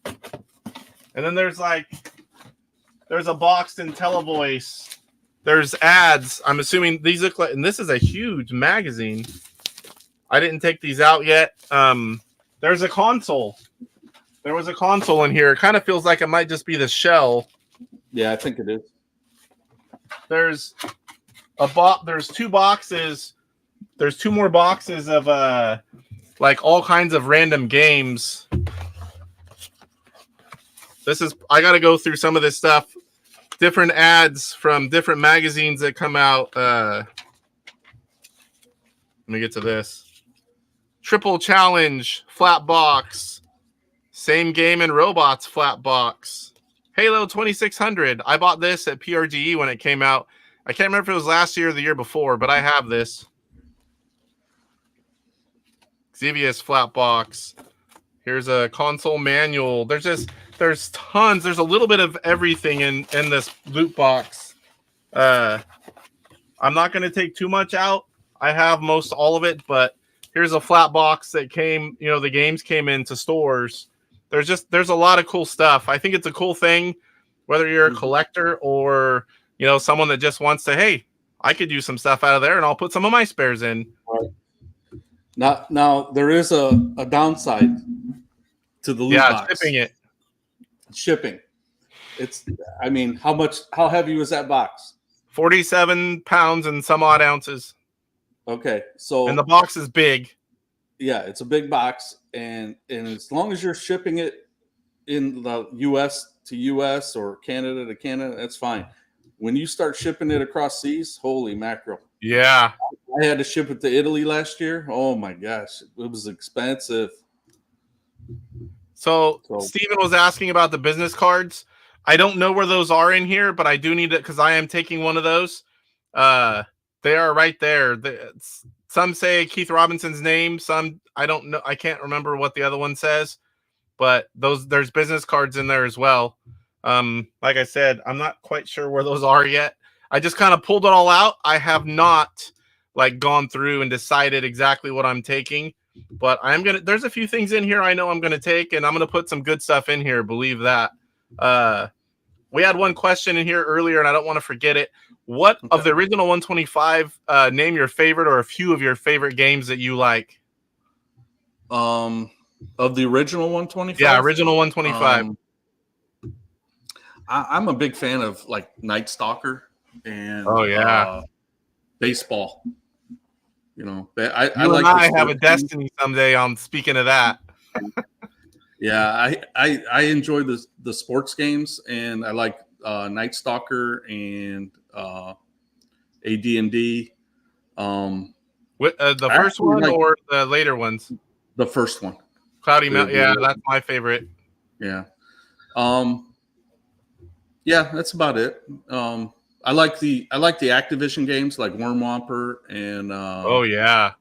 And then there's a boxed Intellivoice. There's ads. I'm assuming these look like, and this is a huge magazine. I didn't take these out yet. There's a console. There was a console in here. It kind of feels like it might just be the shell. Yeah, I think it is. There's there's two boxes. There's two more boxes of like all kinds of random games. I got to go through some of this stuff. Different ads from different magazines that come out. Let me get to this. Triple Challenge, flat box. Same Game and Robots, flat box. Halo 2600. I bought this at PRGE when it came out. I can't remember if it was last year or the year before, but I have this. Xevious flat box. Here's a console manual. There's tons. There's a little bit of everything in this loot box. I'm not going to take too much out. I have most all of it, but here's a flat box that came, the games came into stores. There's a lot of cool stuff. I think it's a cool thing, whether you're a collector or, someone that just wants to, hey, I could use some stuff out of there and I'll put some of my spares in. Right. Now there is a downside to the loot box. Shipping. How heavy was that box? 47 pounds and some odd ounces. Okay. So and the box is big. Yeah, it's a big box, and as long as you're shipping it in the US to US or Canada to Canada, that's fine. When you start shipping it across seas, holy mackerel. Yeah. I had to ship it to Italy last year. Oh my gosh, it was expensive. So Steven was asking about the business cards. I don't know where those are in here, but I do need it because I am taking one of those. They are right there. Some say Keith Robinson's name. Some I don't know. I can't remember what the other one says, but there's business cards in there as well. Like I said, I'm not quite sure where those are yet. I just kind of pulled it all out. I have not gone through and decided exactly what I'm taking, but there's a few things in here I know I'm going to take, and I'm going to put some good stuff in here. Believe that. We had one question in here earlier, and I don't want to forget it. What of the original 125, name your favorite or a few of your favorite games that you like? Of the original 125? Yeah, original 125. I'm a big fan of Night Stalker and baseball. I have a Destiny someday on speaking of that. Yeah, I enjoy the sports games, and I like Night Stalker and AD&D. The first one or the later ones? The first one. Cloudy Mountain. Yeah, that's my favorite. Yeah. Yeah, that's about it. I like the Activision games like Worm Whomper and yeah.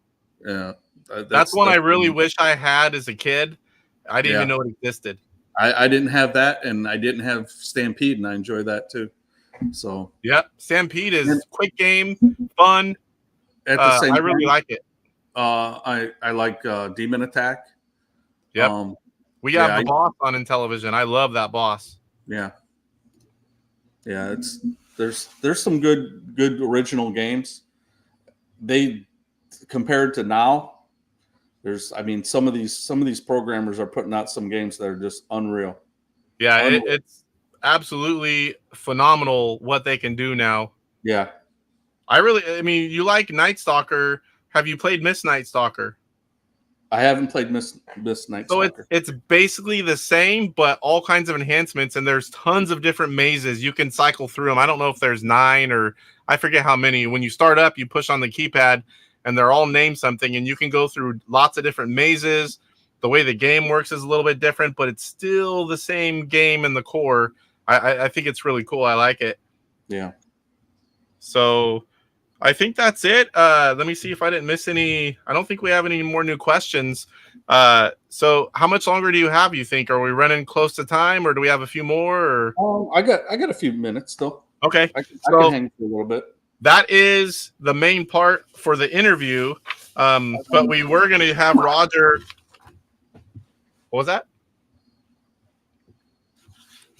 That's one I really wish I had as a kid. I didn't even know it existed. I didn't have that, and I didn't have Stampede, and I enjoy that too. So Stampede is quick game, fun. At the same I really like it. I like Demon Attack. Yep. We have the boss on Intellivision. I love that boss. Yeah. Yeah, There's some good original games. They compared to now, some of these programmers are putting out some games that are just unreal. Yeah, it's absolutely phenomenal what they can do now. Yeah. I mean, you like Night Stalker. Have you played Miss Night Stalker? I haven't played Miss Night Stalker. So it's basically the same, but all kinds of enhancements, and there's tons of different mazes. You can cycle through them. I don't know if there's 9 or I forget how many. When you start up, you push on the keypad, and they're all named something, and you can go through lots of different mazes. The way the game works is a little bit different, but it's still the same game in the core. I think it's really cool. I like it. Yeah. So I think that's it. Let me see if I didn't miss any. I don't think we have any more new questions. So how much longer do you have, you think? Are we running close to time, or do we have a few more? Or? I got a few minutes still. Okay. I can hang for a little bit. That is the main part for the interview. But we were going to have Roger. What was that?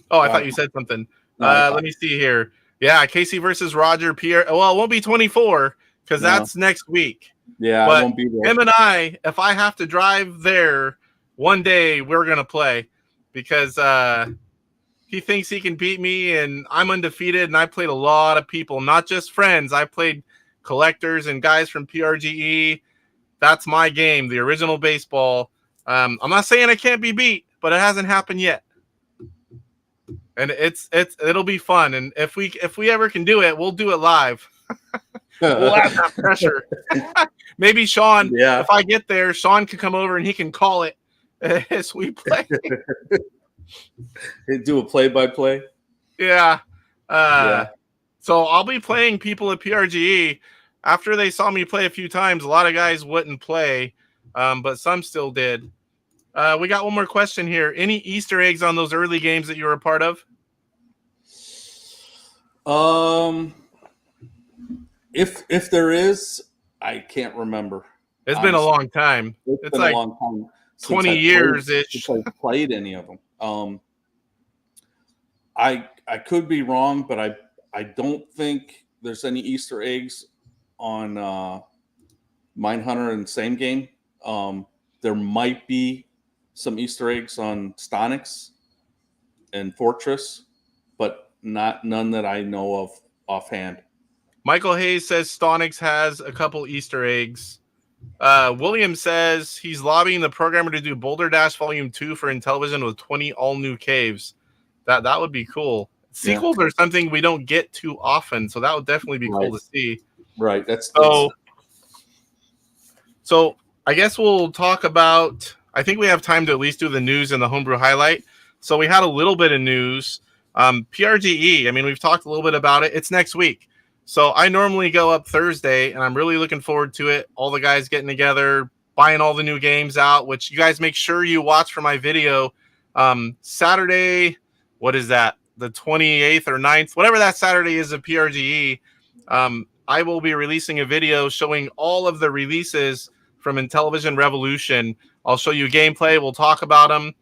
Oh, I thought you said something. Let me see here. Yeah, Casey versus Roger Pierre. Well, it won't be 24 because that's next week. Yeah, but I won't be there. Him and I, if I have to drive there one day, we're going to play because he thinks he can beat me, and I'm undefeated, and I played a lot of people, not just friends. I played collectors and guys from PRGE. That's my game, the original baseball. I'm not saying I can't be beat, but it hasn't happened yet. And it'll be fun. And if we ever can do it, we'll do it live. We'll have that pressure. Maybe Sean, if I get there, Sean can come over and he can call it as we play. Do a play-by-play. Yeah. So I'll be playing people at PRGE. After they saw me play a few times, a lot of guys wouldn't play, but some still did. We got one more question here. Any Easter eggs on those early games that you were a part of? If there is, I can't remember. It's been a long time. It's been like a long time. 20 years-ish. Since I played any of them. I could be wrong, but I don't think there's any Easter eggs on Mindhunter and Same Game. There might be some Easter eggs on Stonix and Fortress, but none that I know of offhand. Michael Hayes says Stonix has a couple Easter eggs. William says he's lobbying the programmer to do Boulder Dash Volume 2 for Intellivision with 20 all-new caves. That would be cool. Sequels are something we don't get too often, so that would definitely be cool to see. Right. So I guess we'll talk about... I think we have time to at least do the news and the Homebrew Highlight. So we had a little bit of news. PRGE, I mean, we've talked a little bit about it. It's next week. So I normally go up Thursday, and I'm really looking forward to it. All the guys getting together, buying all the new games out, which you guys make sure you watch for my video. Saturday, what is that? The 28th or 9th, whatever that Saturday is of PRGE. I will be releasing a video showing all of the releases from Intellivision Revolution. I'll show you gameplay. We'll talk about them.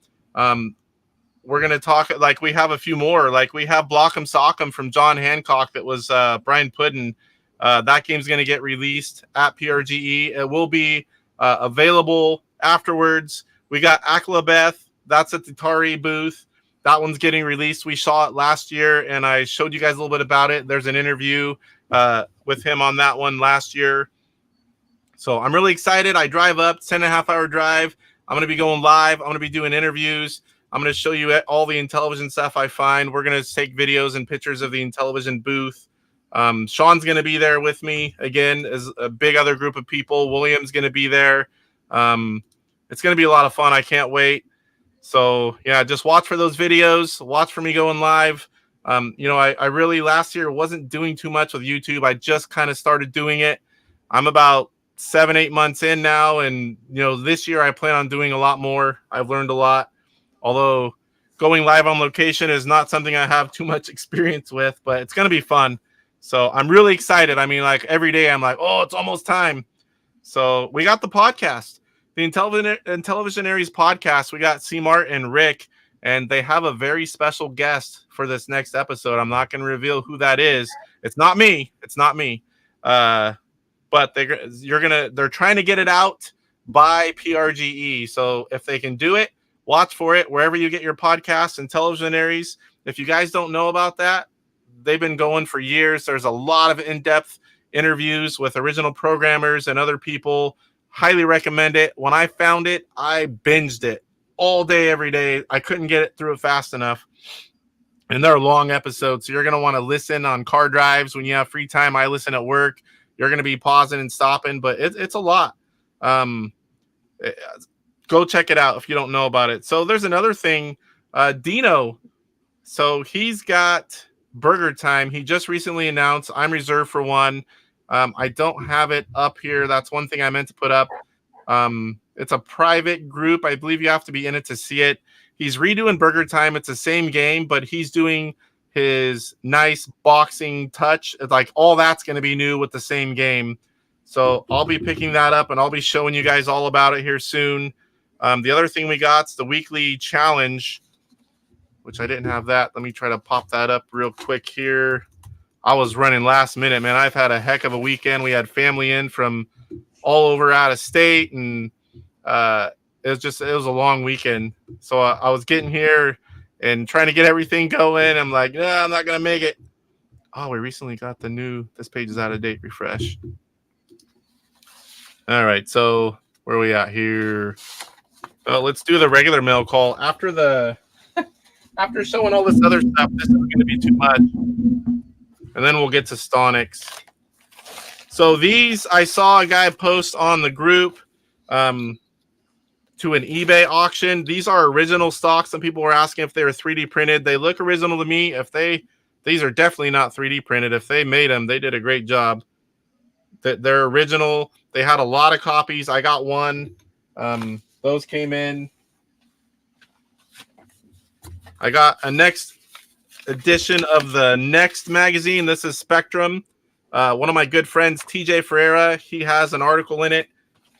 We're going to talk, like we have a few more. Like we have Block'em Sock'em from John Hancock that was Brian Puddin. That game's going to get released at PRGE. It will be available afterwards. We got Aklabeth. That's at the Atari booth. That one's getting released. We saw it last year, and I showed you guys a little bit about it. There's an interview with him on that one last year. So I'm really excited. I drive up, 10.5-hour drive. I'm going to be going live. I'm going to be doing interviews. I'm going to show you all the Intellivision stuff I find. We're going to take videos and pictures of the Intellivision booth. Sean's going to be there with me again as a big other group of people. William's going to be there. It's going to be a lot of fun. I can't wait. So yeah, just watch for those videos. Watch for me going live. I really last year wasn't doing too much with YouTube. I just kind of started doing it. I'm about 7-8 months in now, and this year I plan on doing a lot more. I've learned a lot. Although going live on location is not something I have too much experience with, but it's going to be fun. So I'm really excited. I mean, like every day I'm like, oh, it's almost time. So we got the podcast, the Intellivision Aries podcast. We got C-Mart and Rick, and they have a very special guest for this next episode. I'm not going to reveal who that is. It's not me. But they're trying to get it out by PRGE. So if they can do it, watch for it wherever you get your podcasts and Intellivisionaries. If you guys don't know about that, they've been going for years. There's a lot of in-depth interviews with original programmers and other people. Highly recommend it. When I found it, I binged it all day, every day. I couldn't get it through it fast enough. And they're long episodes, so you're going to want to listen on car drives when you have free time. I listen at work. You're going to be pausing and stopping, but it's a lot. Go check it out if you don't know about it. So there's another thing, Dino. So he's got Burger Time. He just recently announced, I'm reserved for one. I don't have it up here. That's one thing I meant to put up. It's a private group. I believe you have to be in it to see it. He's redoing Burger Time. It's the same game, but he's doing his nice boxing touch. It's like all that's going to be new with the same game. So I'll be picking that up, and I'll be showing you guys all about it here soon. The other thing we got is the weekly challenge, which I didn't have that. Let me try to pop that up real quick here. I was running last minute, man. I've had a heck of a weekend. We had family in from all over out of state, and it was a long weekend. So I was getting here and trying to get everything going. I'm like, no, I'm not going to make it. Oh, we recently got this page is out of date, refresh. All right, so where are we at here? Oh, let's do the regular mail call. After showing all this other stuff, this is going to be too much. And then we'll get to Stonix. So these, I saw a guy post on the group to an eBay auction. These are original stock. Some people were asking if they were 3D printed. They look original to me. These are definitely not 3D printed. If they made them, they did a great job. They're original. They had a lot of copies. I got one. Those came in. I got a next edition of the Next magazine. This is Spectrum. One of my good friends, TJ Ferreira, he has an article in it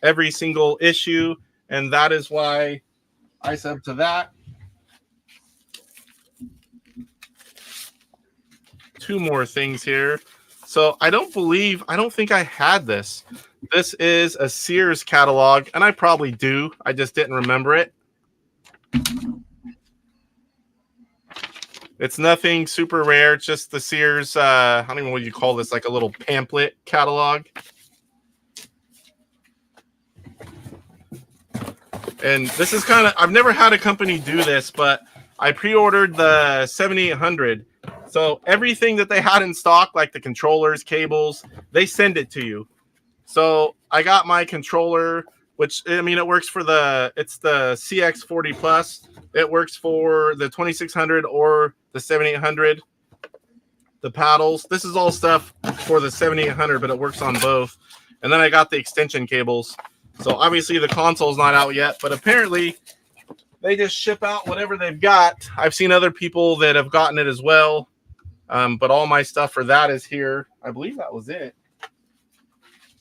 every single issue, and that is why I sub to that. Two more things here. So I don't think I had this. This is a Sears catalog, and I probably do. I just didn't remember it. It's nothing super rare. It's just the Sears, I don't even know what you call this, like a little pamphlet catalog. And this is kind of, I've never had a company do this, but I pre-ordered the 7800. So everything that they had in stock, like the controllers, cables, they send it to you. So I got my controller, which, I mean, it works for it's the CX40 Plus. It works for the 2600 or the 7800. The paddles. This is all stuff for the 7800, but it works on both. And then I got the extension cables. So obviously the console's not out yet, but apparently they just ship out whatever they've got. I've seen other people that have gotten it as well. But all my stuff for that is here. I believe that was it.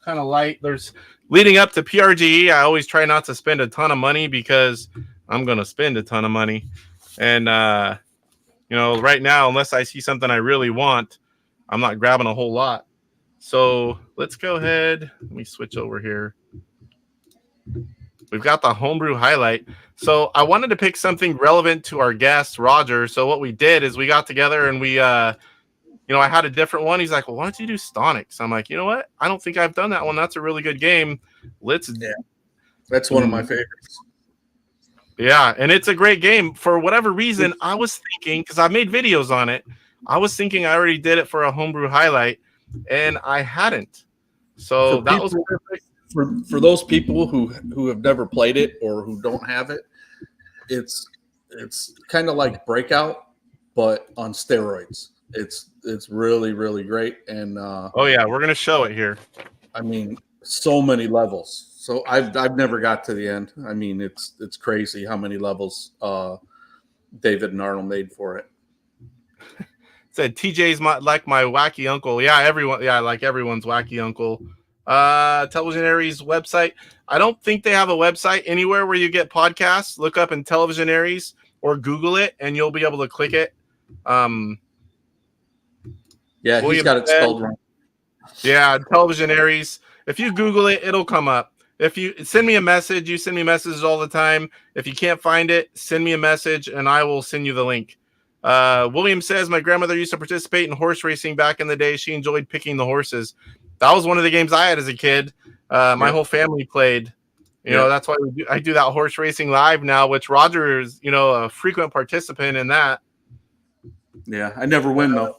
Kind of light. There's leading up to PRGE. I always try not to spend a ton of money because I'm going to spend a ton of money. And, right now, unless I see something I really want, I'm not grabbing a whole lot. So let's go ahead. Let me switch over here. We've got the Homebrew Highlight. So I wanted to pick something relevant to our guest, Roger. So what we did is we got together and we, I had a different one. He's like, well, why don't you do Stonix? I'm like, you know what? I don't think I've done that one. That's a really good game. That's one of my favorites. Yeah, and it's a great game. For whatever reason, I was thinking, because I made videos on it, I was thinking I already did it for a Homebrew Highlight, and I hadn't. So that was perfect. For those people who have never played it or who don't have it, it's kind of like Breakout, but on steroids. It's really, really great. And oh yeah, we're gonna show it here. I mean, so many levels. So I've never got to the end. I mean, it's crazy how many levels David and Arnold made for it. Said TJ's like my wacky uncle. Yeah, everyone's wacky uncle. Intellivisionaries website. I don't think they have a website anywhere where you get podcasts. Look up Intellivisionaries, or Google it, and you'll be able to click it. Yeah, he's got it spelled wrong. Yeah, Intellivision Aries. If you Google it, it'll come up. If you send me a message, you send me messages all the time. If you can't find it, send me a message, and I will send you the link. William says, my grandmother used to participate in horse racing back in the day. She enjoyed picking the horses. That was one of the games I had as a kid. My whole family played. You know, that's why I do that horse racing live now, which Roger is, you know, a frequent participant in that. Yeah, I never win, though.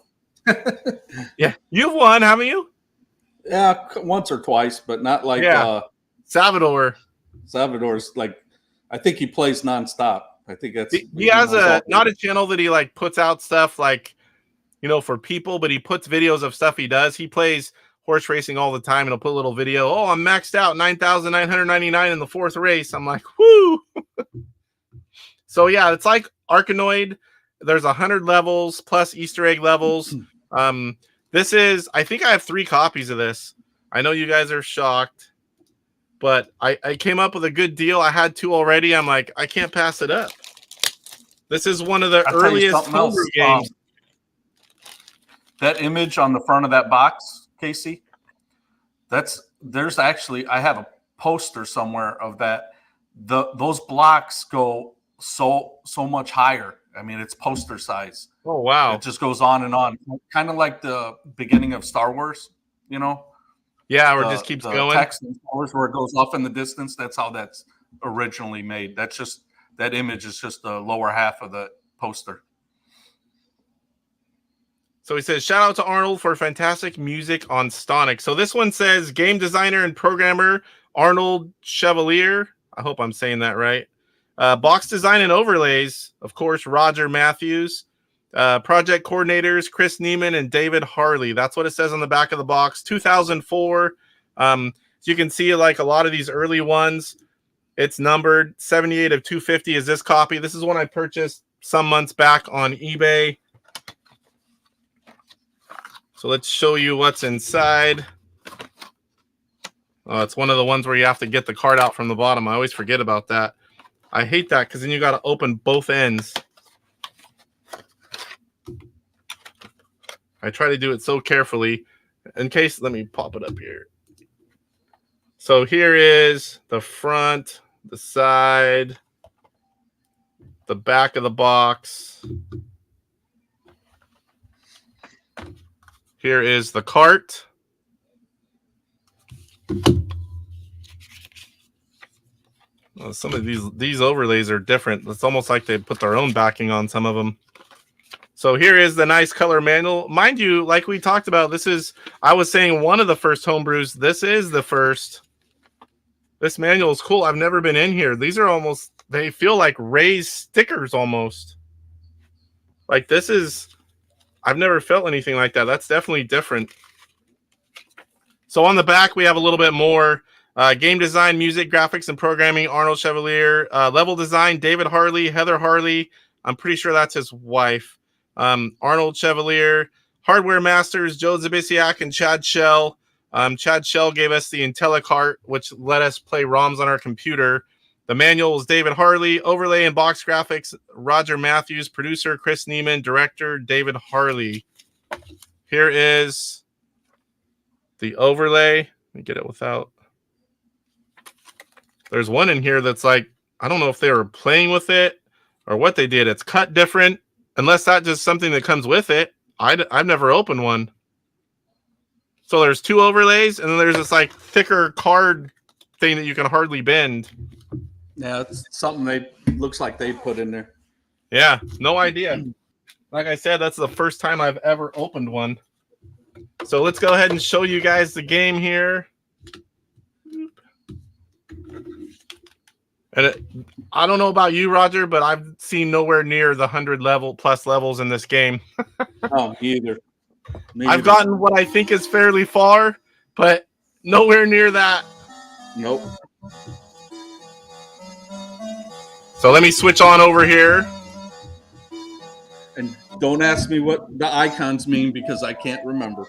Yeah, you've won, haven't you? Yeah, once or twice, but not like Salvador. Salvador's like, I think he plays nonstop. I think that's he has not a channel that he like puts out stuff like, you know, for people, but he puts videos of stuff he does. He plays horse racing all the time, and he'll put a little video. Oh, I'm maxed out 9,999 in the 4th race. I'm like, whoo. So yeah, it's like Arkanoid. There's 100 levels plus Easter egg levels. This is, I think I have 3 copies of this. I know you guys are shocked, but I came up with a good deal. I had 2 already. I'm like, I can't pass it up. This is one of the earliest Homebrew games. That image on the front of that box, Casey, there's actually, I have a poster somewhere of that. Those blocks go so much higher. I mean, it's poster size. Oh, wow. It just goes on and on. Kind of like the beginning of Star Wars, you know? Yeah, or it just keeps going. Text in Star Wars where it goes off in the distance. That's how that's originally made. That's just, that image is just the lower half of the poster. So he says, shout out to Arnold for fantastic music on Stonix. So this one says game designer and programmer Arnold Chevalier. I hope I'm saying that right. Box design and overlays, of course, Roger Matthews. Project coordinators, Chris Neiman and David Harley. That's what it says on the back of the box. 2004. So you can see like a lot of these early ones. It's numbered. 78 of 250 is this copy. This is one I purchased some months back on eBay. So let's show you what's inside. Oh, it's one of the ones where you have to get the card out from the bottom. I always forget about that. I hate that because then you got to open both ends. I try to do it so carefully. In case, let me pop it up here. So here is the front, the side, the back of the box. Here is the cart. Well, some of these overlays are different. It's almost like they put their own backing on some of them. So here is the nice color manual. Mind you, like we talked about, this is, I was saying, one of the first homebrews. This is the first. This manual is cool. I've never been in here. These are almost, they feel like raised stickers almost. Like this is, I've never felt anything like that. That's definitely different. So on the back, we have a little bit more. Game design, music, graphics, and programming, Arnold Chevalier. Level design, David Harley, Heather Harley. I'm pretty sure that's his wife. Arnold Chevalier. Hardware masters, Joe Zabisiak and Chad Shell. Chad Shell gave us the IntelliCart, which let us play ROMs on our computer. The manual is David Harley. Overlay and box graphics, Roger Matthews. Producer, Chris Neiman. Director, David Harley. Here is the overlay. Let me get it without. There's one in here that's like, I don't know if they were playing with it or what they did. It's cut different, unless that's just something that comes with it. I've never opened one. So there's 2 overlays, and then there's this like thicker card thing that you can hardly bend. Yeah, it's something looks like they put in there. Yeah, no idea. Like I said, that's the first time I've ever opened one. So let's go ahead and show you guys the game here. And I don't know about you, Roger, but I've seen nowhere near the 100 plus levels in this game. Oh, me either. I've gotten what I think is fairly far, but nowhere near that. Nope. So let me switch on over here. And don't ask me what the icons mean because I can't remember.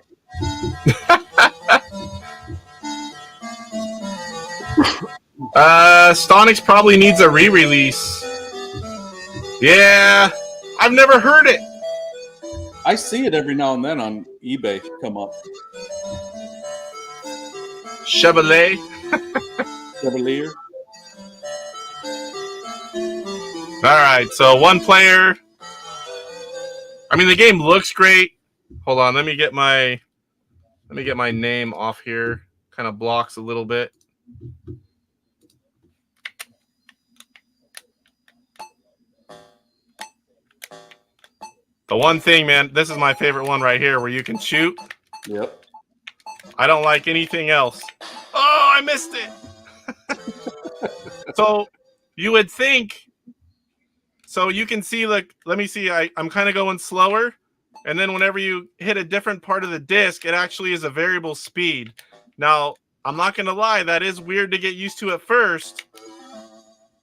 Stonix probably needs a re-release. Yeah, I've never heard it. I see it every now and then on eBay come up. Chevrolet. Chevalier. All right, so one player. I mean, the game looks great. Hold on, let me get my name off here. Kind of blocks a little bit. The one thing, man, this is my favorite one right here, where you can shoot. Yep. I don't like anything else. Oh, I missed it. So you would think. So you can see, like, let me see. I'm kind of going slower. And then whenever you hit a different part of the disc, it actually is a variable speed. Now, I'm not going to lie. That is weird to get used to at first.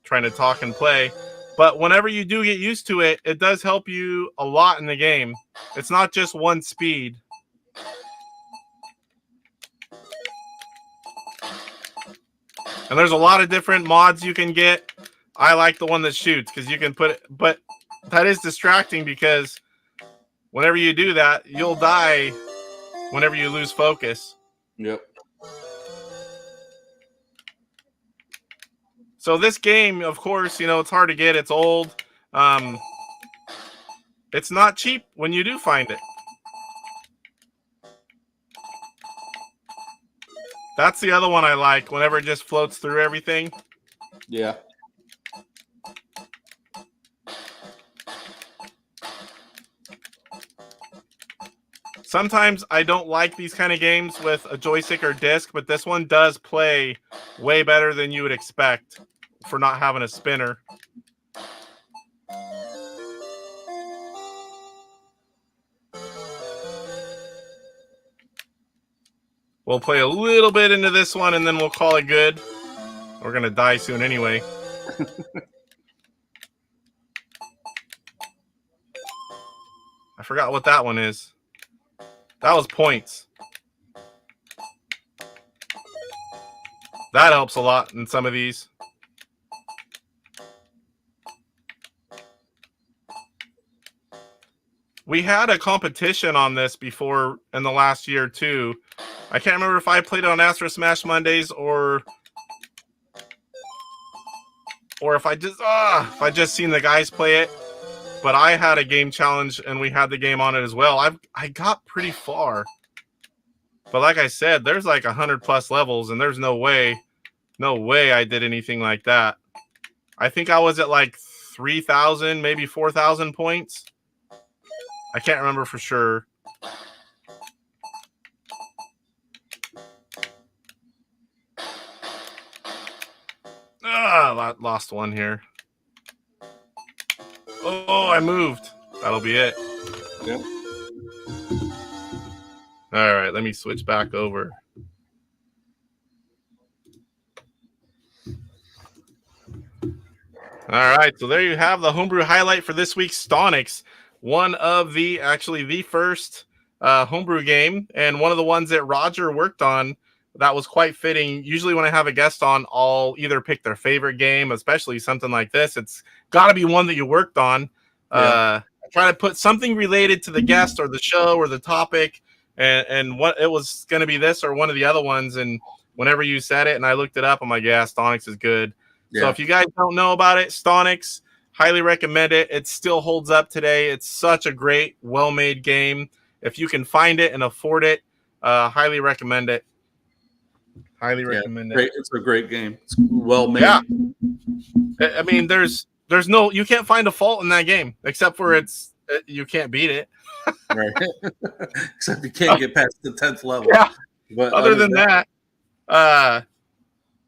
Trying to talk and play. But whenever you do get used to it, it does help you a lot in the game. It's not just one speed. And there's a lot of different mods you can get. I like the one that shoots because you can put it, but that is distracting because whenever you do that, you'll die whenever you lose focus. Yep. So this game, of course, you know, it's hard to get. It's old. It's not cheap when you do find it. That's the other one I like, whenever it just floats through everything. Yeah. Sometimes I don't like these kind of games with a joystick or disc, but this one does play way better than you would expect for not having a spinner. We'll play a little bit into this one, and then we'll call it good. We're going to die soon anyway. I forgot what that one is. That was points. That helps a lot in some of these. We had a competition on this before in the last year too. I can't remember if I played it on Astro Smash Mondays or if I just seen the guys play it. But I had a game challenge and we had the game on it as well. I got pretty far. But like I said, there's like 100+ levels and there's no way I did anything like that. I think I was at like 3,000, maybe 4,000 points. I can't remember for sure. I lost one here. Oh, I moved. That'll be it. Yep. All right, let me switch back over. All right, so there you have the Homebrew Highlight for this week's Stonix. One of the first homebrew game, and one of the ones that Roger worked on. That was quite fitting. Usually when I have a guest on, I'll either pick their favorite game, especially something like this. It's got to be one that you worked on. Yeah. I try to put something related to the guest or the show or the topic, and what it was going to be, this or one of the other ones. And whenever you said it and I looked it up, I'm like, yeah, Stonix is good. Yeah. So if you guys don't know about it, Stonix, highly recommend it. It still holds up today. It's such a great, well-made game. If you can find it and afford it, highly recommend it. Highly recommend it. It's a great game. It's well made. Yeah. I mean, there's no, you can't find a fault in that game except for you can't beat it. Right. Except you can't get past the 10th level. Yeah. But other than that,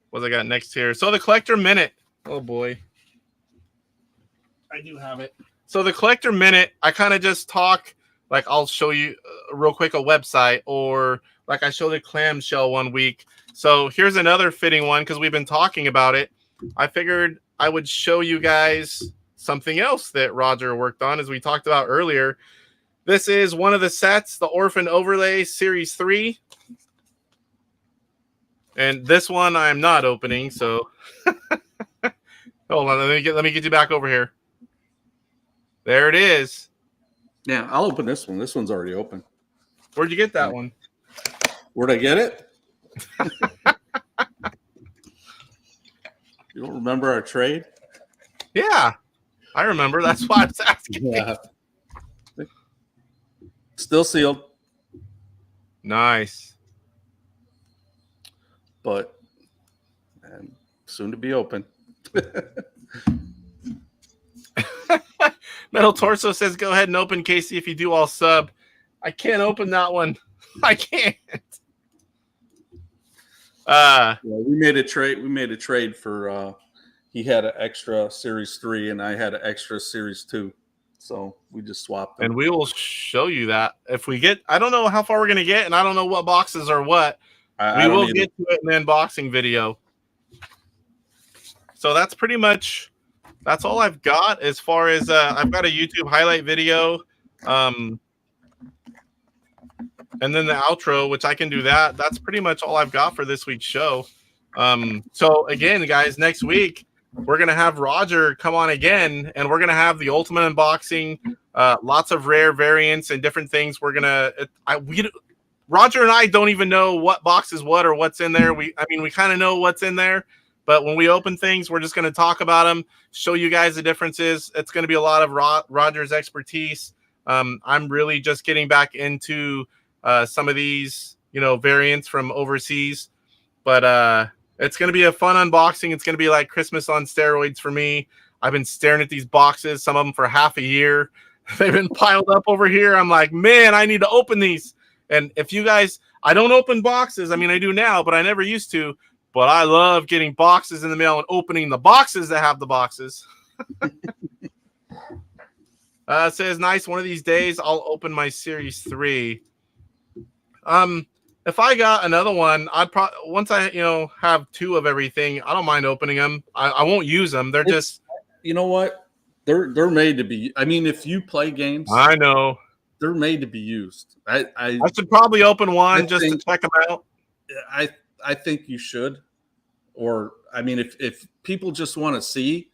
what I got next here? So the Collector Minute. Oh boy. I do have it. So the Collector Minute, I kind of just talk, like I'll show you real quick a website, or like I showed a clamshell one week. So here's another fitting one because we've been talking about it. I figured I would show you guys something else that Roger worked on, as we talked about earlier. This is one of the sets, the Orphan Overlay Series 3. And this one I'm not opening, so hold on, let me get you back over here. There it is. Yeah, I'll open this one. This one's already open. Where'd you get that one? Where'd I get it? You don't remember our trade? Yeah, I remember. That's why I was asking. Yeah. Still sealed, Nice. but soon to be open. Metal Torso says, go ahead and open, Casey. If you do, I'll sub. I can't open that one. I can't. Yeah, we made a trade. We made a trade for he had an extra Series 3 and I had an extra Series 2. So we just swapped them. And we will show you that if we get. I don't know how far we're going to get, and I don't know what boxes are what. We will get to it in the unboxing video. So that's pretty much, that's all I've got as far as I've got a YouTube highlight video. And then the outro, which I can do that. That's pretty much all I've got for this week's show. So again, guys, next week, we're going to have Roger come on again, and we're going to have the ultimate unboxing, lots of rare variants and different things. We're going to, Roger and I don't even know what box is what or what's in there. We kind of know what's in there, but when we open things, we're just going to talk about them, show you guys the differences. It's going to be a lot of Roger's expertise. I'm really just getting back into some of these, variants from overseas, but it's going to be a fun unboxing. It's going to be like Christmas on steroids for me. I've been staring at these boxes, some of them for half a year. They've been piled up over here. I'm like, man, I need to open these. And if you guys, I don't open boxes. I mean, I do now, but I never used to. But I love getting boxes in the mail and opening the boxes that have the boxes. It says, nice. One of these days, I'll open my Series 3. If I got another one, I'd probably, once I, have 2 of everything, I don't mind opening them. I won't use them. They're just, you know what? They're made to be. I mean, if you play games, I know they're made to be used. I should probably open one just to check them out. I think you should. Or, I mean, if people just want to see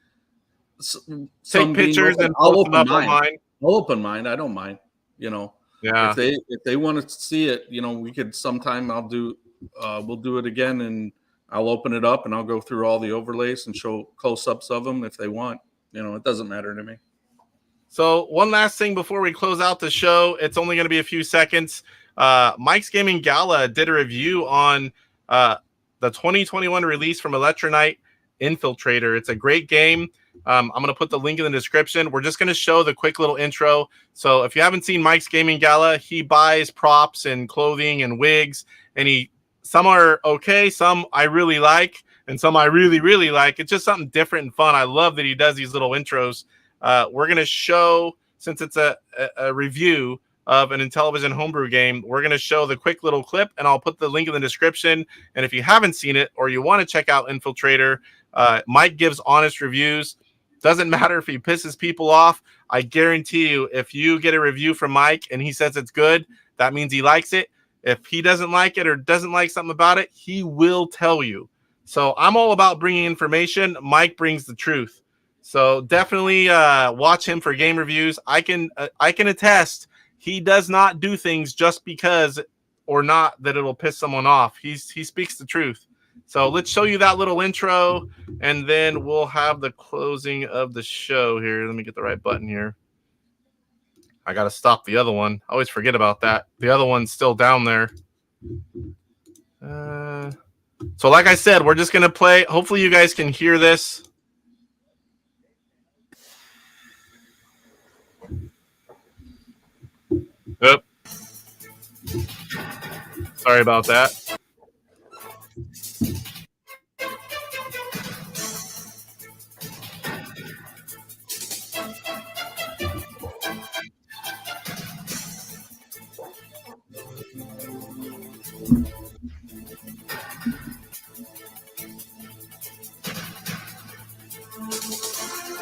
take pictures and I'll post them up on mine. I'll open mine. I don't mind, Yeah. If they want to see it, we could sometime we'll do it again and I'll open it up and I'll go through all the overlays and show close-ups of them if they want. It doesn't matter to me. So one last thing before we close out the show, it's only going to be a few seconds. Mike's Gaming Gala did a review on the 2021 release from Electronite, Infiltrator. It's a great game. I'm going to put the link in the description. We're just going to show the quick little intro. So if you haven't seen Mike's Gaming Gala, he buys props and clothing and wigs, and some are okay, some I really like, and some I really, really like. It's just something different and fun. I love that he does these little intros. We're going to show, since it's a review of an Intellivision homebrew game, we're going to show the quick little clip, and I'll put the link in the description. And if you haven't seen it or you want to check out Infiltrator, Mike gives honest reviews. Doesn't matter if he pisses people off. I guarantee you, if you get a review from Mike and he says it's good, that means he likes it. If he doesn't like it or doesn't like something about it, he will tell you. So I'm all about bringing information. Mike brings the truth. So definitely watch him for game reviews. I can attest he does not do things just because or not that it'll piss someone off. He speaks the truth. So let's show you that little intro, and then we'll have the closing of the show here. Let me get the right button here. I got to stop the other one. I always forget about that. The other one's still down there. So like I said, we're just going to play. Hopefully you guys can hear this. Yep. Sorry about that.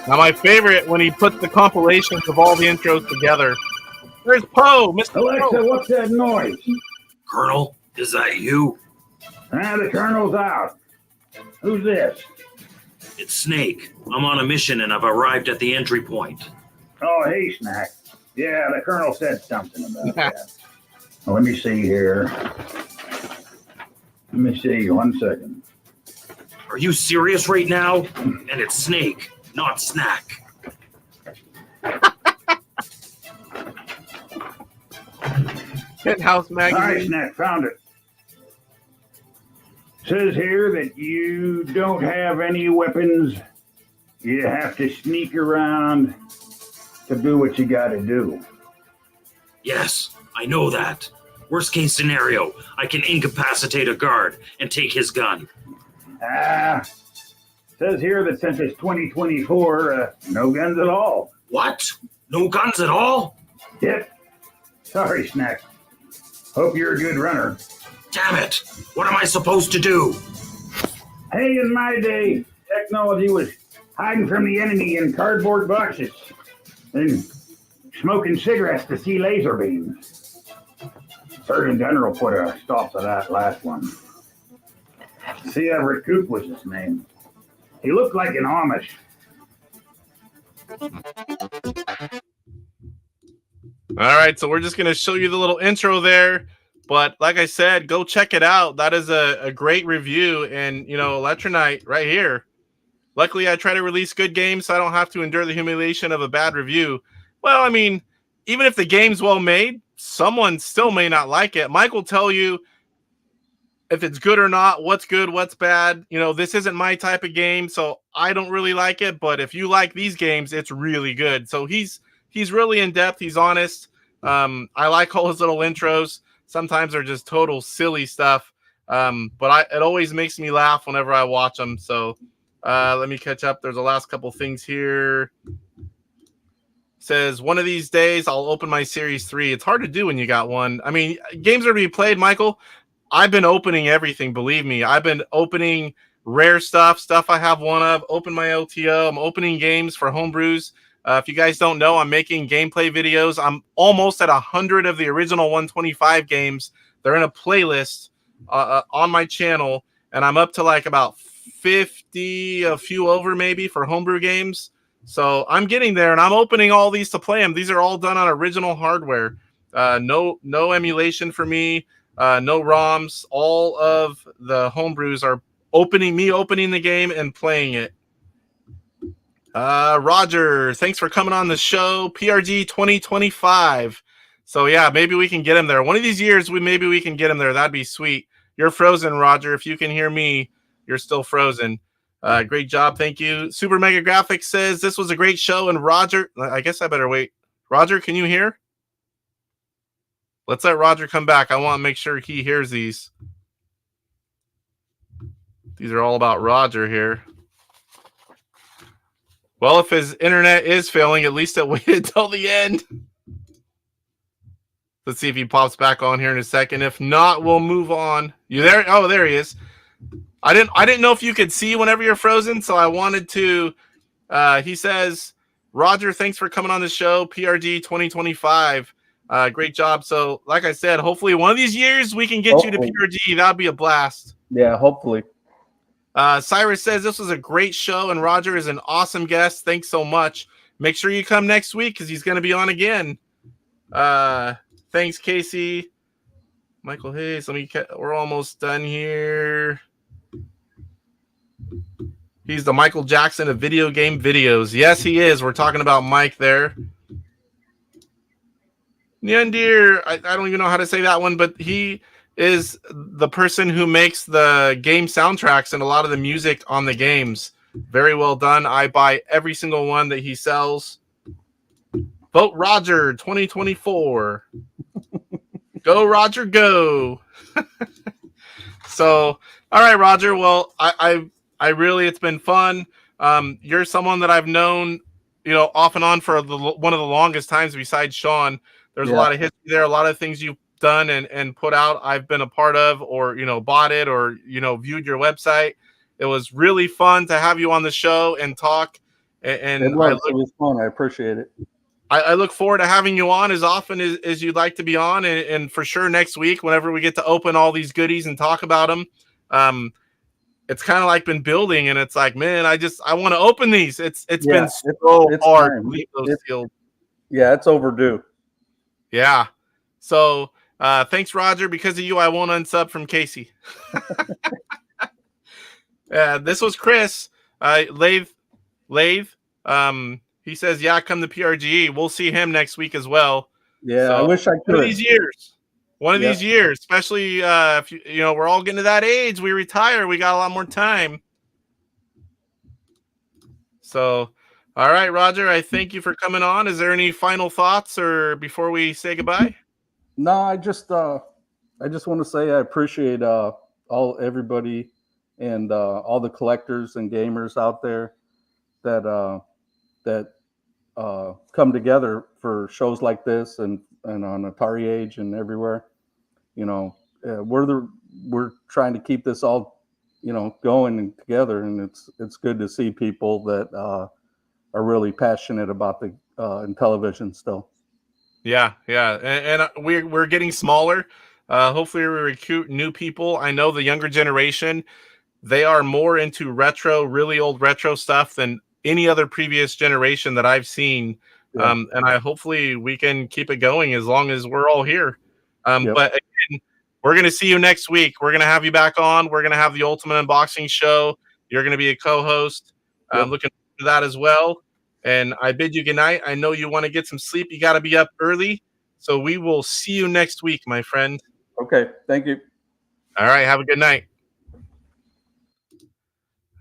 Now, my favorite, when he puts the compilations of all the intros together. There's Poe, Mr. Alexa, Poe. what's that noise? Colonel, is that you? The Colonel's out. Who's this? It's Snake. I'm on a mission and I've arrived at the entry point. Oh, hey, Snack. Yeah, the Colonel said something about that. Well, let me see here. Let me see. 1 second. Are you serious right now? And it's Snake, not Snack. Penthouse All right, magazine. Snack, found it. Says here that you don't have any weapons. You have to sneak around to do what you got to do. Yes, I know that. Worst case scenario, I can incapacitate a guard and take his gun. Says here that since it's 2024, no guns at all. What? No guns at all? Yep. Sorry, Snack. Hope you're a good runner. Damn it! What am I supposed to do? Hey, in my day, technology was hiding from the enemy in cardboard boxes and smoking cigarettes to see laser beams. Surgeon General put a stop to that last one. See, Recoup was his name. He looked like an Amish. All right, so we're just going to show you the little intro there. But like I said, go check it out. That is a great review. And, you know, Electronite right here. Luckily, I try to release good games so I don't have to endure the humiliation of a bad review. Well, I mean, even if the game's well made, someone still may not like it. Mike will tell you if it's good or not, what's good, what's bad. You know, this isn't my type of game, so I don't really like it. But if you like these games, it's really good. So he's really in depth. He's honest. I like all his little intros. Sometimes they're just total silly stuff. But it always makes me laugh whenever I watch them. So let me catch up. There's the last couple things here. Says, one of these days I'll open my Series 3. It's hard to do when you got one. I mean, games are to be played, Michael. I've been opening everything, believe me. I've been opening rare stuff I have one of. Open my LTO. I'm opening games for homebrews. If you guys don't know, I'm making gameplay videos. I'm almost at 100 of the original 125 games. They're in a playlist on my channel, and I'm up to like about 50, a few over maybe, for homebrew games. So I'm getting there, and I'm opening all these to play them. These are all done on original hardware. No emulation for me. No ROMs. All of the homebrews are opening the game and playing it. Roger, thanks for coming on the show. PRGE 2025. So yeah, maybe we can get him there. One of these years, maybe we can get him there. That'd be sweet. You're frozen, Roger. If you can hear me, you're still frozen. Great job. Thank you. Super Mega Graphics says this was a great show. And Roger, I guess I better wait. Roger, can you hear? Let's let Roger come back. I want to make sure he hears these. These are all about Roger here. Well, if his internet is failing, at least it waited till the end. Let's see if he pops back on here in a second. If not, we'll move on. You there? Oh, there he is. I didn't know if you could see whenever you're frozen, so I wanted to. He says, Roger, thanks for coming on the show. PRGE 2025. Great job. So, like I said, hopefully one of these years we can get you to PRGE. That'd be a blast. Yeah, hopefully. Cyrus says this was a great show, and Roger is an awesome guest. Thanks so much. Make sure you come next week because he's going to be on again. Thanks, Casey. Michael Hayes. We're almost done here. He's the Michael Jackson of video game videos. Yes, he is. We're talking about Mike there. Nyandir, I don't even know how to say that one, but he is the person who makes the game soundtracks and a lot of the music on the games. Very well done. I buy every single one that he sells. Vote Roger 2024. Go, Roger, go. So, all right, Roger. Well, I really, it's been fun. You're someone that I've known, off and on for one of the longest times besides Sean. There's a lot of history there, a lot of things you've done and put out. I've been a part of, or, bought it, or, viewed your website. It was really fun to have you on the show and talk. And it was fun. I appreciate it. I look forward to having you on as often as you'd like to be on. And for sure next week, whenever we get to open all these goodies and talk about them, it's kind of like been building, and it's like, man, I want to open these. It's been so hard. Yeah, it's overdue. Yeah. So thanks, Roger. Because of you, I won't unsub from Casey. This was Chris. Lathe. He says, yeah, come to PRGE. We'll see him next week as well. Yeah, So, I wish I could. One of these years. One of Yeah. these years, especially if you know, we're all getting to that age. We retire. We got a lot more time. So, all right, Roger, I thank you for coming on. Is there any final thoughts or before we say goodbye? No, I just want to say I appreciate everybody and all the collectors and gamers out there that come together for shows like this and on Atari Age and everywhere. You know, we're trying to keep this all, you know, going and together, and it's good to see people that are really passionate about the Intellivision still. Yeah, and we're getting smaller. Hopefully, we recruit new people. I know the younger generation, they are more into retro, really old retro stuff than any other previous generation that I've seen. Yeah. And hopefully we can keep it going as long as we're all here. Yep. But again, we're going to see you next week. We're going to have you back on. We're going to have the Ultimate Unboxing Show. You're going to be a co-host. Yep. Looking forward to that as well. And I bid you good night. I know you want to get some sleep. You got to be up early. So we will see you next week, my friend. Okay. Thank you. All right. Have a good night.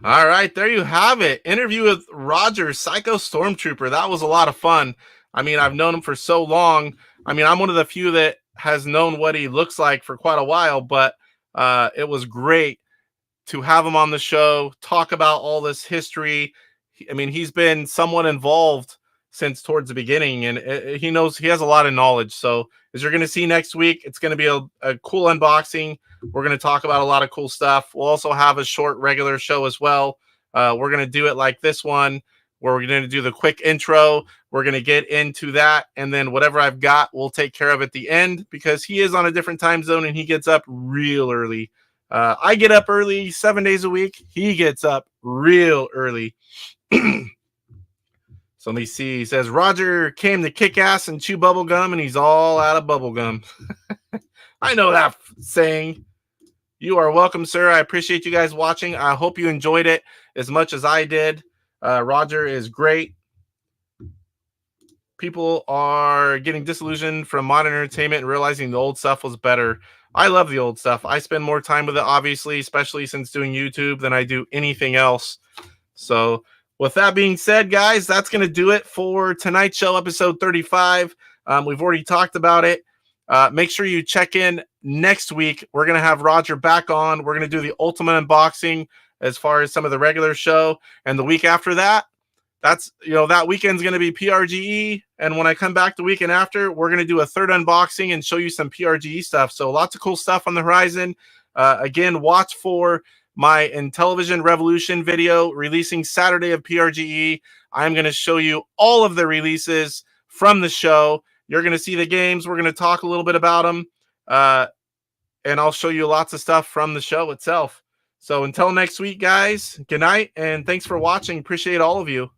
All right, there you have it. Interview with Roger, Psycho Stormtrooper. That was a lot of fun. I mean, I've known him for so long. I mean, I'm one of the few that has known what he looks like for quite a while, but it was great to have him on the show, talk about all this history. I mean, he's been somewhat involved since towards the beginning, and he has a lot of knowledge. So as you're going to see next week, it's going to be a cool unboxing. We're going to talk about a lot of cool stuff. We'll also have a short regular show as well. We're going to do it like this one, where we're going to do the quick intro. We're going to get into that, and then whatever I've got, we'll take care of at the end, because he is on a different time zone and he gets up real early. I get up early 7 days a week. He gets up real early. So let me see. He says, Roger came to kick ass and chew bubble gum, and he's all out of bubble gum. I know that saying. You are welcome, sir. I appreciate you guys watching. I hope you enjoyed it as much as I did. Roger is great. People are getting disillusioned from modern entertainment and realizing the old stuff was better. I love the old stuff. I spend more time with it, obviously, especially since doing YouTube, than I do anything else. So with that being said, guys, that's going to do it for tonight's show, episode 35. We've already talked about it. Make sure you check in next week. We're going to have Roger back on. We're going to do the ultimate unboxing as far as some of the regular show. And the week after that, that weekend's going to be PRGE. And when I come back the weekend after, we're going to do a third unboxing and show you some PRGE stuff. So lots of cool stuff on the horizon. Again, watch for my Intellivision Revolution video releasing Saturday of PRGE. I'm going to show you all of the releases from the show. You're going to see the games. We're going to talk a little bit about them. And I'll show you lots of stuff from the show itself. So until next week, guys, good night. And thanks for watching. Appreciate all of you.